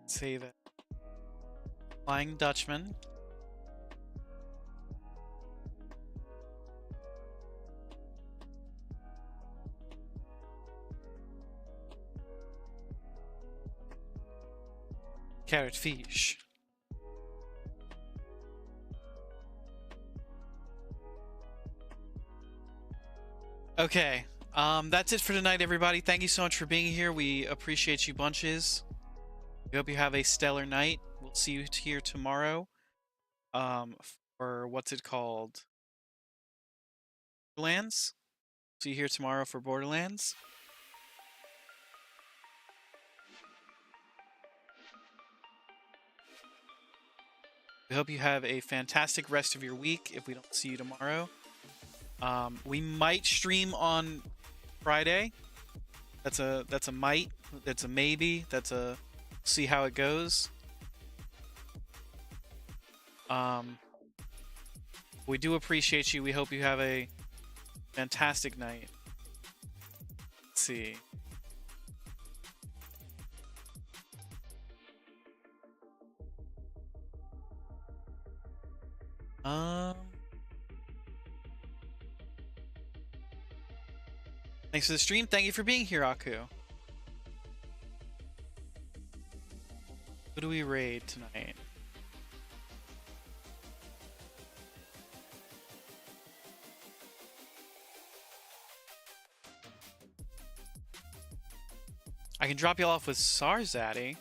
Save it. Flying Dutchman. Carrot fish. Okay, that's it for tonight, everybody. Thank you so much for being here. We appreciate you bunches. We hope you have a stellar night. We'll see you here tomorrow. For what's it called? Borderlands. See you here tomorrow for Borderlands. We hope you have a fantastic rest of your week if we don't see you tomorrow. We might stream on Friday. That's a might. That's a maybe. That's a see how it goes. We do appreciate you. We hope you have a fantastic night. Let's see. Um. Thanks for the stream. Thank you for being here, Aku. Who do we raid tonight? I can drop you off with Sarzaddy.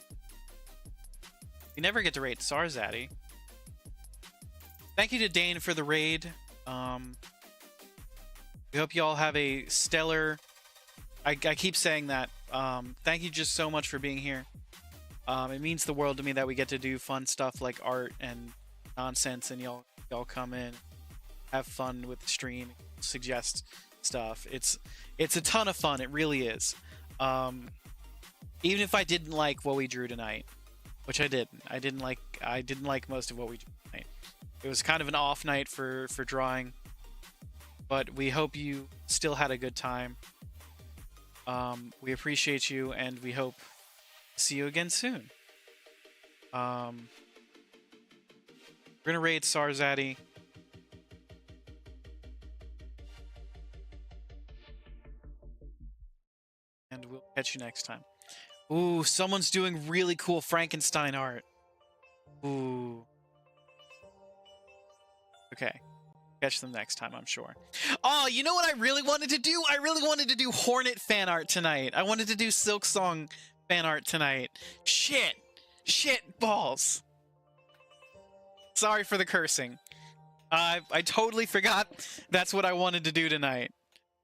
You never get to raid Sarzaddy. Thank you to Dane for the raid. We hope you all have a stellar... I keep saying that. Thank you just so much for being here. It means the world to me that we get to do fun stuff like art and nonsense, and y'all come in, have fun with the stream, suggest stuff. It's a ton of fun. It really is. Even if I didn't like what we drew tonight, which I didn't. I didn't like most of what we drew tonight. It was kind of an off night for drawing, but we hope you still had a good time. We appreciate you, and we hope to see you again soon. We're gonna raid Sarzaddy. And we'll catch you next time. Ooh, someone's doing really cool Frankenstein art. Ooh. Okay. Catch them next time, I'm sure. Oh, you know what I really wanted to do? I really wanted to do Hornet fan art tonight. I wanted to do Silksong fan art tonight. Shit. Shit balls. Sorry for the cursing. I totally forgot that's what I wanted to do tonight.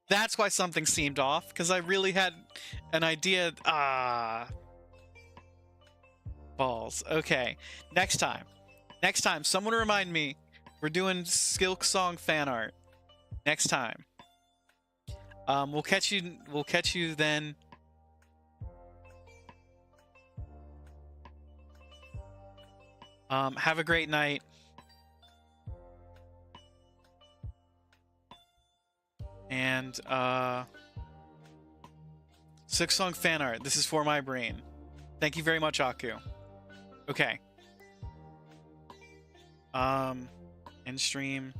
That's why something seemed off, because I really had an idea. Balls. Okay. Next time, someone remind me. We're doing Silksong fan art. Next time. We'll catch you then. Have a great night. And Silksong fan art. This is for my brain. Thank you very much, Aku. Okay. End stream.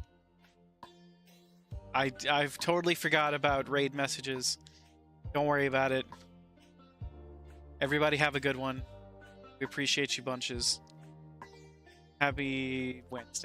I've totally forgot about raid messages. Don't worry about it. Everybody have a good one. We appreciate you bunches. Happy Wednesday.